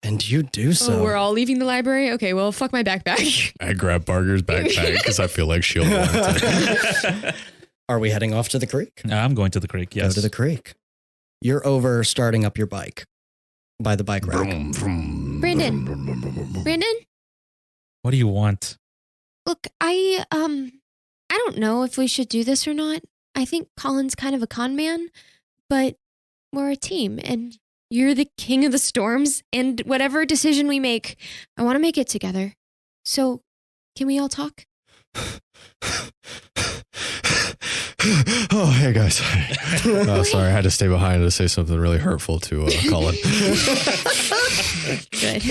And you do so. Oh, we're all leaving the library? Okay, well, fuck my backpack. I grab Parker's backpack because I feel like she'll want it. Are we heading off to the creek? I'm going to the creek, yes. Go to the creek. You're over starting up your bike by the bike rack. Brandon. Brandon? What do you want? Look, I don't know if we should do this or not. I think Collin's kind of a con man, but we're a team and you're the king of the storms, and whatever decision we make, I want to make it together. So, can we all talk? Oh, hey guys. Oh, sorry, I had to stay behind to say something really hurtful to Collin. Good.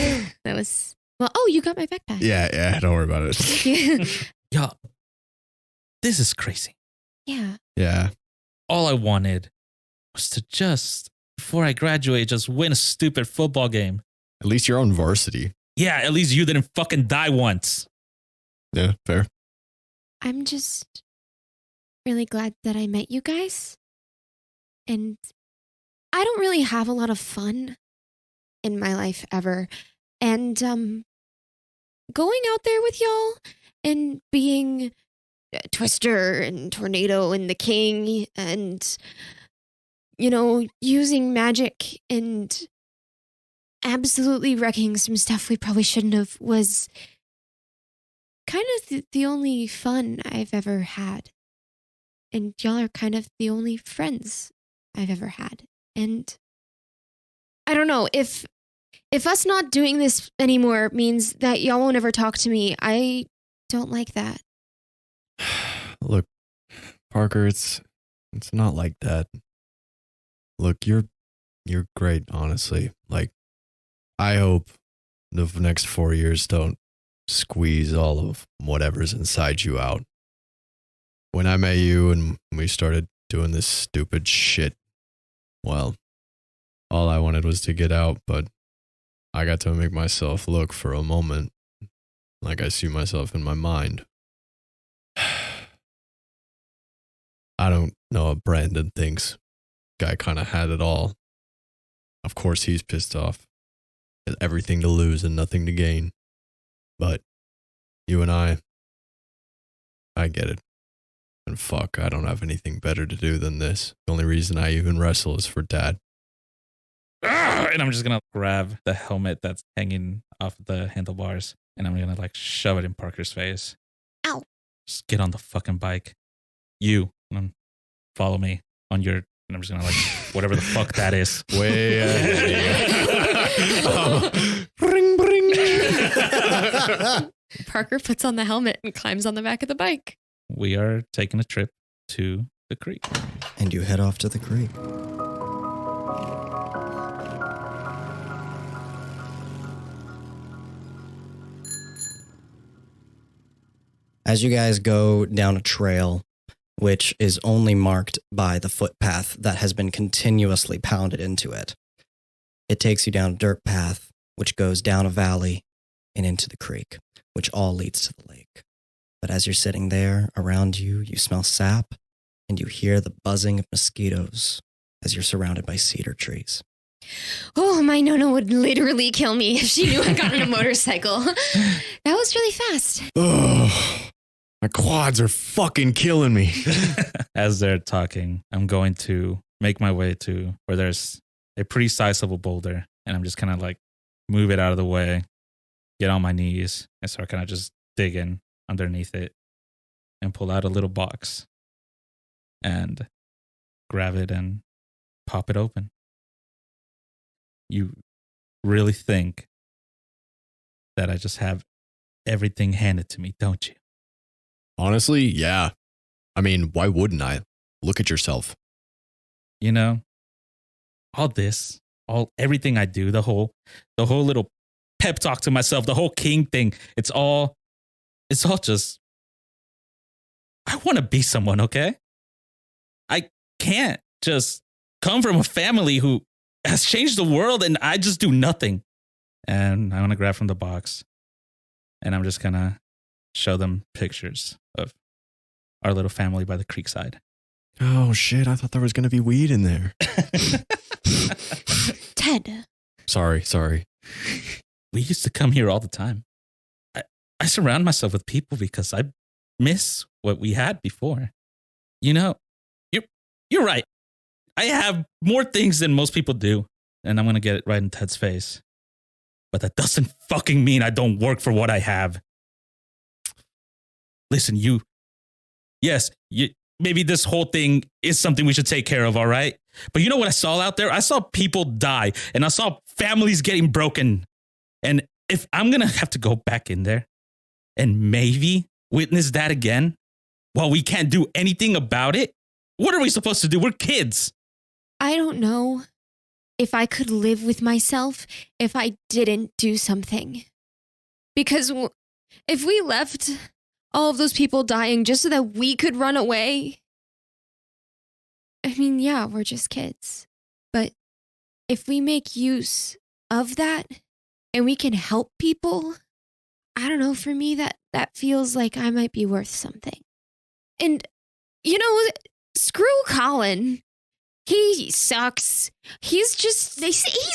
That was well. Oh, you got my backpack. Yeah, don't worry about it. Thank you. Yeah, this is crazy. Yeah. Yeah. All I wanted was to just, before I graduate, just win a stupid football game. At least you're on varsity. Yeah, at least you didn't fucking die once. Yeah, fair. I'm just really glad that I met you guys. And I don't really have a lot of fun in my life ever. And going out there with y'all and being Twister and Tornado and the King and, you know, using magic and absolutely wrecking some stuff we probably shouldn't have was kind of the only fun I've ever had. And y'all are kind of the only friends I've ever had. And I don't know, if us not doing this anymore means that y'all won't ever talk to me, I don't like that. Look, Parker, it's not like that. Look, you're great, honestly. Like, I hope the next 4 years don't squeeze all of whatever's inside you out. When I met you and we started doing this stupid shit, well, all I wanted was to get out, but I got to make myself look for a moment like I see myself in my mind. I don't know what Brandon thinks. Guy kind of had it all. Of course he's pissed off. Has everything to lose and nothing to gain. But you and I get it. And fuck, I don't have anything better to do than this. The only reason I even wrestle is for Dad. And I'm just going to grab the helmet that's hanging off the handlebars and I'm going to like shove it in Parker's face. Ow. Just get on the fucking bike. You, follow me on your, and I'm just going to like, whatever the fuck that is. Way Bring, bring. Parker puts on the helmet and climbs on the back of the bike. We are taking a trip to the creek. And you head off to the creek. As you guys go down a trail, which is only marked by the footpath that has been continuously pounded into it. It takes you down a dirt path, which goes down a valley and into the creek, which all leads to the lake. But as you're sitting there, around you, you smell sap and you hear the buzzing of mosquitoes as you're surrounded by cedar trees. Oh, my Nona would literally kill me if she knew I got on a motorcycle. That was really fast. Oh, my quads are fucking killing me. As they're talking, I'm going to make my way to where there's a pretty sizable boulder, and I'm just kind of like move it out of the way, get on my knees, and start kind of just digging underneath it and pull out a little box and grab it and pop it open. You really think that I just have everything handed to me, don't you? Honestly, yeah. I mean, why wouldn't I? Look at yourself. You know, all this, everything I do, the whole little pep talk to myself, the whole king thing, it's all just, I want to be someone, okay? I can't just come from a family who has changed the world and I just do nothing. And I want to grab from the box and I'm just going to show them pictures of our little family by the creekside. Oh, shit. I thought there was going to be weed in there. Ted. Sorry. We used to come here all the time. I surround myself with people because I miss what we had before. You know, you're right. I have more things than most people do, and I'm going to get it right in Ted's face. But that doesn't fucking mean I don't work for what I have. Listen, maybe this whole thing is something we should take care of, all right? But you know what I saw out there? I saw people die, and I saw families getting broken. And if I'm going to have to go back in there and maybe witness that again, while we can't do anything about it, what are we supposed to do? We're kids. I don't know if I could live with myself if I didn't do something. Because if we left all of those people dying just so that we could run away, I mean, yeah, we're just kids. But if we make use of that and we can help people, I don't know, for me, that feels like I might be worth something. And, you know, screw Collin. He sucks. He's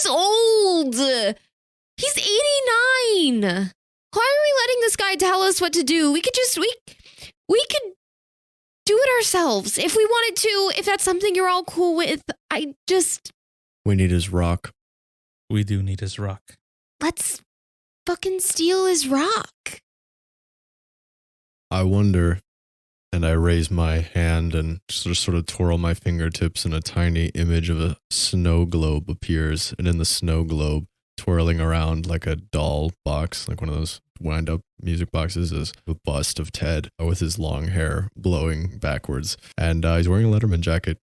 old. He's 89. Why are we letting this guy tell us what to do? We could do it ourselves if we wanted to, if that's something you're all cool with. We need his rock. We do need his rock. Let's fucking steal his rock. I wonder, and I raise my hand and just sort of twirl my fingertips, and a tiny image of a snow globe appears. And in the snow globe, twirling around like a doll box, like one of those wind-up music boxes, is a bust of Ted with his long hair blowing backwards. And he's wearing a Letterman jacket,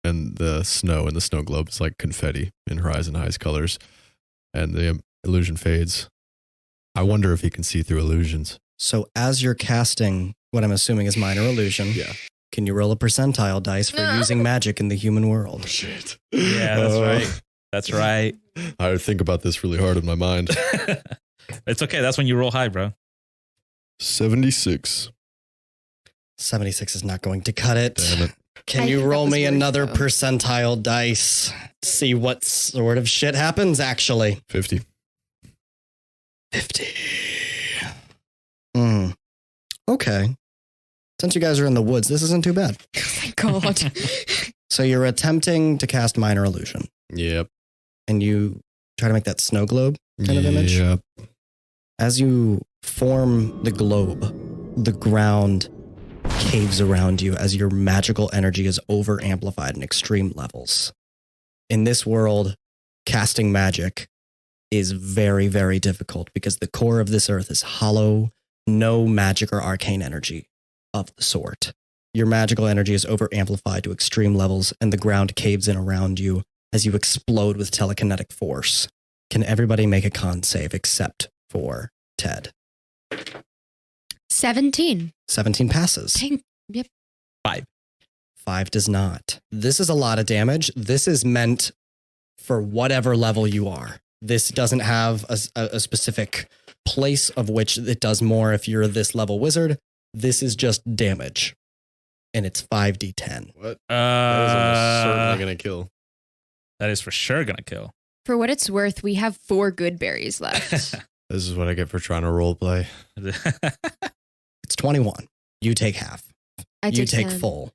and the snow in the snow globe is like confetti in Horizon High's colors. And the illusion fades. I wonder if he can see through illusions. So as you're casting what I'm assuming is minor illusion, can you roll a percentile dice for using magic in the human world? Shit. Yeah, that's right. That's right. I think about this really hard in my mind. It's okay. That's when you roll high, bro. 76. 76 is not going to cut it. Damn it. Can you roll me another percentile dice? See what sort of shit happens, actually. 50. 50. Okay. Since you guys are in the woods, this isn't too bad. Oh my God. So you're attempting to cast minor illusion. Yep. And you try to make that snow globe kind of image. Yep. As you form the globe, the ground caves around you as your magical energy is over amplified in extreme levels. In this world, casting magic is very, very difficult because the core of this earth is hollow, no magic or arcane energy of the sort. Your magical energy is over amplified to extreme levels, and the ground caves in around you as you explode with telekinetic force. Can everybody make a con save except for Ted? 17. 17 passes. Yep. 5. 5 does not. This is a lot of damage. This is meant for whatever level you are. This doesn't have a specific place of which it does more if you're this level wizard. This is just damage. And it's 5d10. What? That is almost certainly going to kill. That is for sure going to kill. For what it's worth, we have 4 good berries left. This is what I get for trying to roleplay. It's 21. You take half. You take 10. full.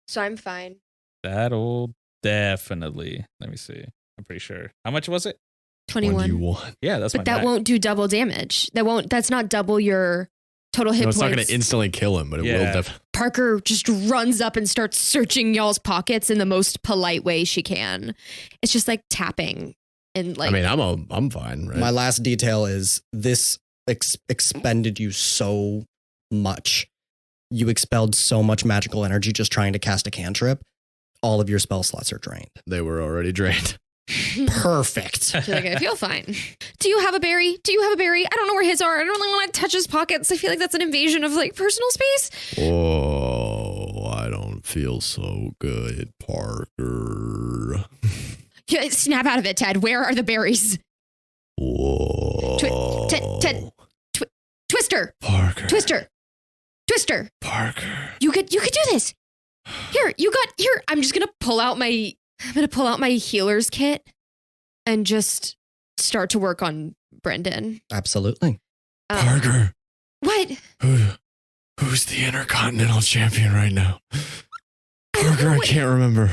So I'm fine. That'll definitely. Let me see. I'm pretty sure. How much was it? 21. Yeah, that's But my that max. won't do double damage. That's not double your total hit No, it's points. not going to instantly kill him, but it will Yeah. definitely. Parker just runs up and starts searching y'all's pockets in the most polite way she can. It's just like tapping and like. I mean, I'm fine, right? My last detail is this expended you so much. You expelled so much magical energy just trying to cast a cantrip. All of your spell slots are drained. They were already drained. Perfect. She's like, I feel fine. Do you have a berry? Do you have a berry? I don't know where his are. I don't really want to touch his pockets. I feel like that's an invasion of like personal space. Oh, I don't feel so good, Parker. Yeah, snap out of it, Ted. Where are the berries? Whoa. Ted. Twister. Parker. Twister. Parker. You could do this. Here. I'm gonna pull out my healer's kit and just start to work on Brendan. Absolutely. Parker. What? Who's the Intercontinental Champion right now? Parker, I can't remember.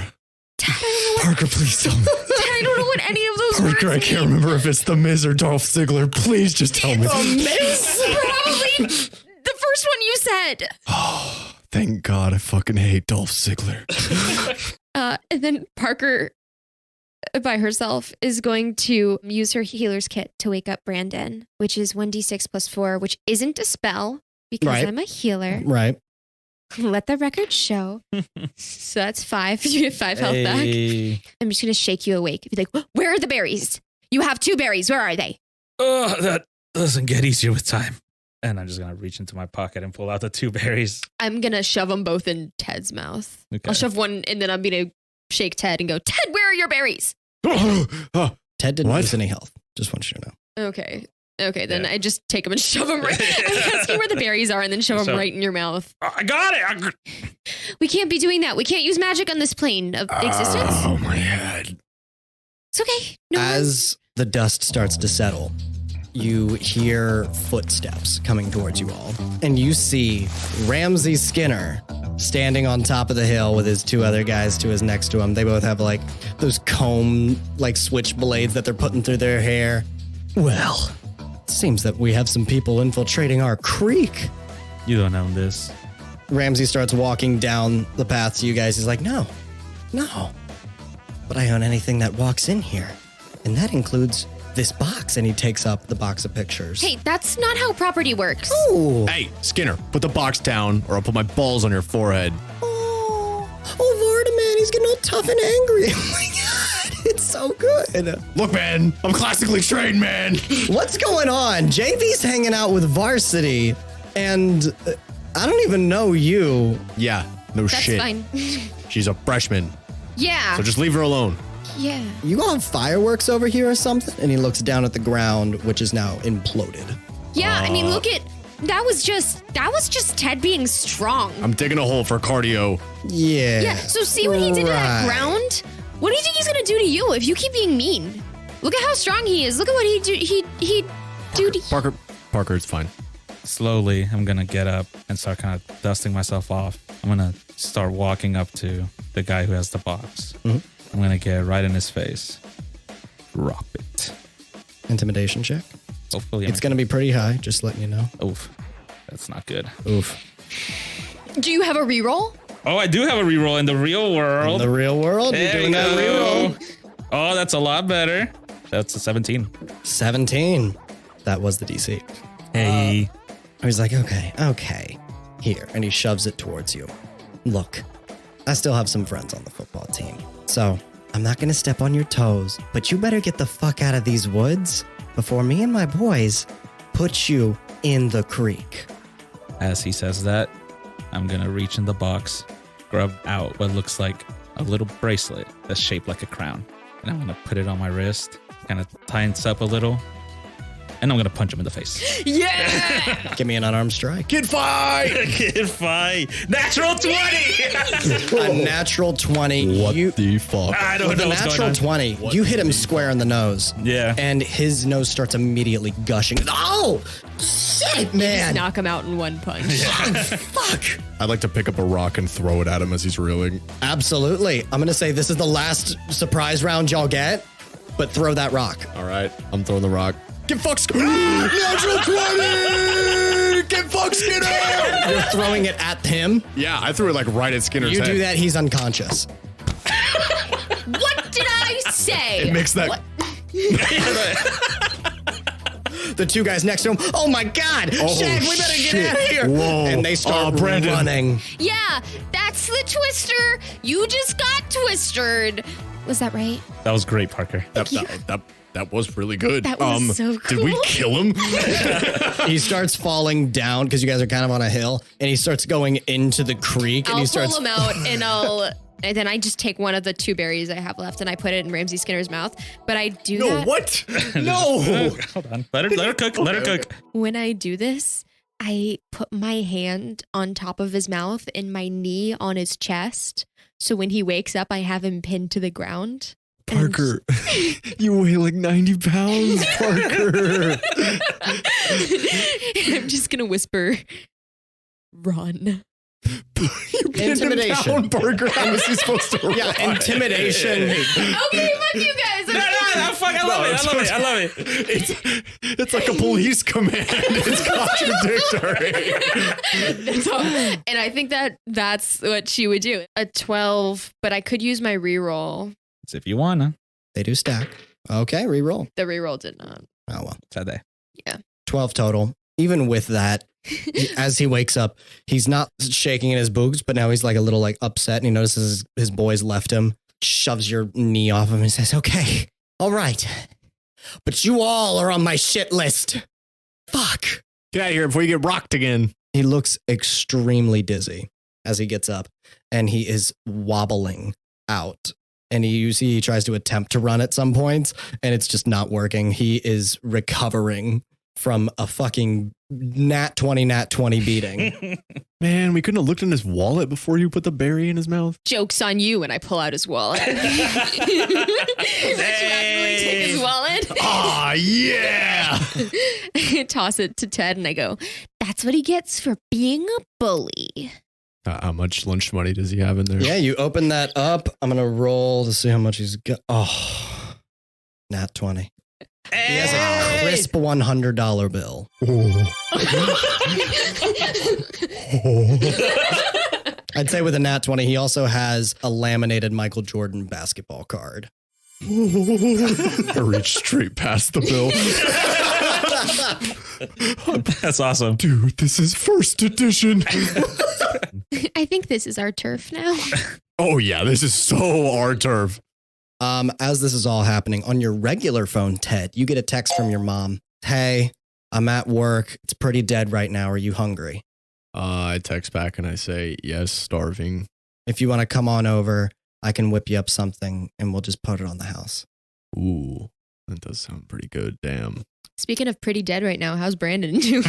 Ted, I don't know Parker, please tell me. Ted, I don't know what any of those Parker, I words can't mean. remember if it's the Miz or Dolph Ziggler. Please just tell me. Probably the first one you said. Oh, thank God. I fucking hate Dolph Ziggler. And then Parker, by herself, is going to use her healer's kit to wake up Brandon, which is 1d6 plus 4, which isn't a spell because Right. I'm a healer. Right. Let the record show. So that's 5. You get 5 health back. Hey. I'm just going to shake you awake. Be like, where are the berries? You have 2 berries. Where are they? Oh, that doesn't get easier with time. And I'm just going to reach into my pocket and pull out the 2 berries. I'm going to shove them both in Ted's mouth. Okay. I'll shove one and then I'm going to shake Ted and go, Ted, where are your berries? Oh, Ted didn't What? lose any health. Just want you to know. Okay, then Yeah. I just take them and shove them right. I ask you where the berries are and then shove them So- right in your mouth. I got it. We can't be doing that. We can't use magic on this plane of existence. Oh, my head. It's okay. No worries. As the dust starts to settle, you hear footsteps coming towards you all. And you see Ramsey Skinner standing on top of the hill with his 2 other guys to his next to him. They both have like those comb, like switchblades that they're putting through their hair. Well, it seems that we have some people infiltrating our creek. You don't own this. Ramsey starts walking down the path to you guys. He's like, no. But I own anything that walks in here. And that includes this box. And he takes up the box of pictures. Hey, that's not how property works. Ooh. Hey, Skinner, put the box down or I'll put my balls on your forehead. Oh, Vardeman, he's getting all tough and angry. Oh my God, it's so good. Look, man, I'm classically trained, man. What's going on? JV's hanging out with Varsity, and I don't even know you. Yeah, no That's shit. fine. She's a freshman, Yeah. so just leave her alone. Yeah. You all have fireworks over here or something? And he looks down at the ground, which is now imploded. Yeah, I mean, look at that was just Ted being strong. I'm digging a hole for cardio. Yeah. Yeah, so see what he did to that Right. ground? What do you think he's gonna do to you if you keep being mean? Look at how strong he is. Look at what he do to Parker, it's fine. Slowly, I'm going to get up and start kind of dusting myself off. I'm going to start walking up to the guy who has the box. Mhm. I'm going to get right in his face. Drop it. Intimidation check. Hopefully, It's going to be pretty high, just letting you know. Oof. That's not good. Oof. Do you have a reroll? Oh, I do have a reroll in the real In world. the real world, you're There doing we that go. reroll. Oh, that's a lot better. That's a 17. 17. That was the DC. Hey. He's like, okay, here. And he shoves it towards you. Look, I still have some friends on the football team. So I'm not going to step on your toes, but you better get the fuck out of these woods before me and my boys put you in the creek. As he says that, I'm going to reach in the box, scrub out what looks like a little bracelet that's shaped like a crown. And I'm going to put it on my wrist, kind of tightens up a little. And I'm going to punch him in the face. Yeah! Give me an unarmed strike. Kid fight! Kid fight! Natural 20! A natural 20. What the fuck? I don't With know a what's going natural on. 20, you hit him square in the nose. Yeah. And his nose starts immediately gushing. Oh, shit, man. Knock him out in one punch. Fuck. I'd like to pick up a rock and throw it at him as he's reeling. Absolutely. I'm going to say this is the last surprise round y'all get, but throw that rock. All right, I'm throwing the rock. Get fucked, Skinner! Natural 20! Get fucked, Skinner! You're throwing it at him. Yeah, I threw it like right at Skinner's You head. do that, he's unconscious. What did I say? It makes that. The two guys next to him, oh my God, Shag, we better shit. get out of here. Whoa. And they start Brandon. running. Yeah, that's the twister. You just got twistered. Was that right? That was great, Parker. That was really good. That was so Did we cool. kill him? He starts falling down because you guys are kind of on a hill, and he starts going into the creek, and I'll he starts. pull him out and then I just take one of the 2 berries I have left and I put it in Ramsey Skinner's mouth. But I do that. What? No. Hold on. Let her cook. Let her cook. When I do this, I put my hand on top of his mouth and my knee on his chest. So when he wakes up, I have him pinned to the ground. Parker, you weigh like 90 pounds, Parker. I'm just going to whisper, run. Intimidation. Down, Parker. How is he supposed to run? Yeah, intimidation. Okay, fuck you guys. I love it. It's like a police command. It's contradictory. That's all. And I think that's what she would do. A 12, but I could use my reroll. It's if you wanna. They do stack. Okay, reroll. The reroll did not. Oh, well. Today. 12 total. Even with that, as he wakes up, he's not shaking in his boots, but now he's like a little like upset, and he notices his boys left him, shoves your knee off him and says, okay, all right, but you all are on my shit list. Fuck. Get out of here before you get rocked again. He looks extremely dizzy as he gets up, and he is wobbling out. And you see he tries to attempt to run at some points, and it's just not working. He is recovering from a fucking nat 20 beating. Man, we couldn't have looked in his wallet before you put the berry in his mouth. Joke's on you when I pull out his wallet. Hey. Take his wallet. Ah, yeah. Toss it to Ted and I go, that's what he gets for being a bully. How much lunch money does he have in there? Yeah, you open that up. I'm going to roll to see how much he's got. Oh, nat 20. He has a crisp $100 bill. I'd say with a nat 20, he also has a laminated Michael Jordan basketball card. I reached straight past the bill. That's awesome. Dude, this is first edition. I think this is our turf now. Oh, yeah, this is so our turf. As this is all happening, on your regular phone, Ted, you get a text from your mom. Hey, I'm at work. It's pretty dead right now. Are you hungry? I text back and I say, yes, starving. If you want to come on over, I can whip you up something and we'll just put it on the house. Ooh, that does sound pretty good. Damn. Speaking of pretty dead right now, how's Brandon doing?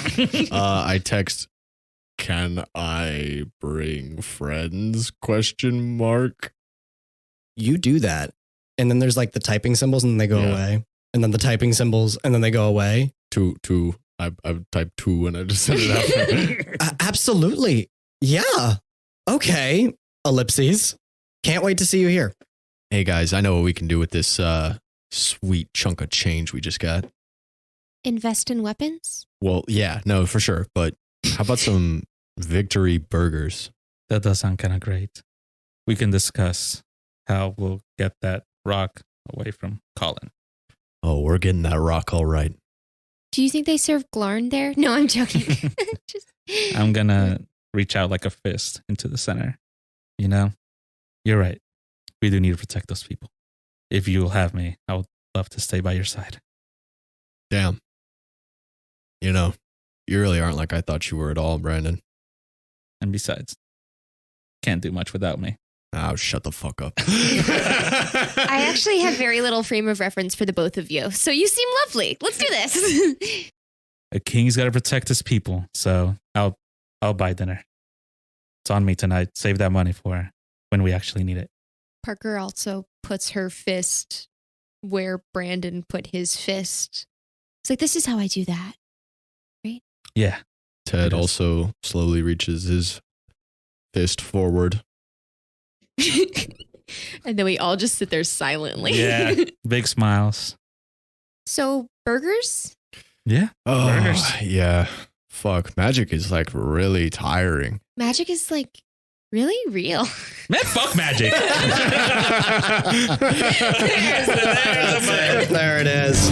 I text, can I bring friends? Question mark. You do that. And then there's like the typing symbols and then they go away. And then the typing symbols and then they go away. Two. I've typed 2 and I just sent it out. Absolutely. Yeah. Okay. Ellipses. Can't wait to see you here. Hey guys, I know what we can do with this sweet chunk of change we just got. Invest in weapons? Well, yeah, no, for sure. But how about some victory burgers? That does sound kind of great. We can discuss how we'll get that rock away from Collin. Oh, we're getting that rock all right. Do you think they serve Glarn there? No, I'm joking. Just... I'm going to reach out like a fist into the center. You know, you're right. We do need to protect those people. If you'll have me, I would love to stay by your side. Damn. You know, you really aren't like I thought you were at all, Brandon. And besides, can't do much without me. Oh, shut the fuck up. I actually have very little frame of reference for the both of you. So you seem lovely. Let's do this. A king's got to protect his people. So I'll buy dinner. It's on me tonight. Save that money for when we actually need it. Parker also puts her fist where Brandon put his fist. It's like, this is how I do that. Right? Yeah. Ted also slowly reaches his fist forward. And then we all just sit there silently. Yeah. Big smiles. So, burgers? Yeah. Oh, Burgers. yeah. Fuck. Magic is like really tiring. Magic is like really real. Man, fuck magic. There it is.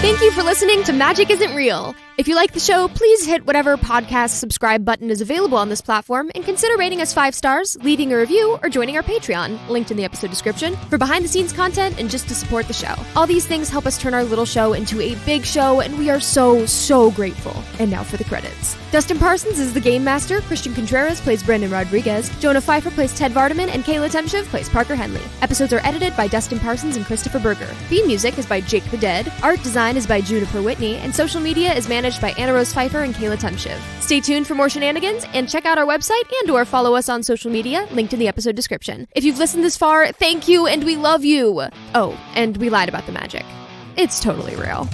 Thank you for listening to Magic Isn't Real. If you like the show, please hit whatever podcast subscribe button is available on this platform and consider rating us 5 stars, leaving a review, or joining our Patreon, linked in the episode description, for behind-the-scenes content and just to support the show. All these things help us turn our little show into a big show, and we are so, so grateful. And now for the credits. Dustin Parsons is the Game Master, Christian Contreras plays Brendan Rodriguez, Jonah Pfeiffer plays Ted Vardeman, and Kayla Temshiv plays Parker Henley. Episodes are edited by Dustin Parsons and Christopher Berger. Theme music is by Jake the Dead, art design is by Juniper Whitney, and social media is managed by Anna Rose Pfeiffer and Kayla Temshiv. Stay tuned for more shenanigans, and check out our website and/or follow us on social media, linked in the episode description. If you've listened this far, thank you, and we love you. Oh, and we lied about the magic. It's totally real.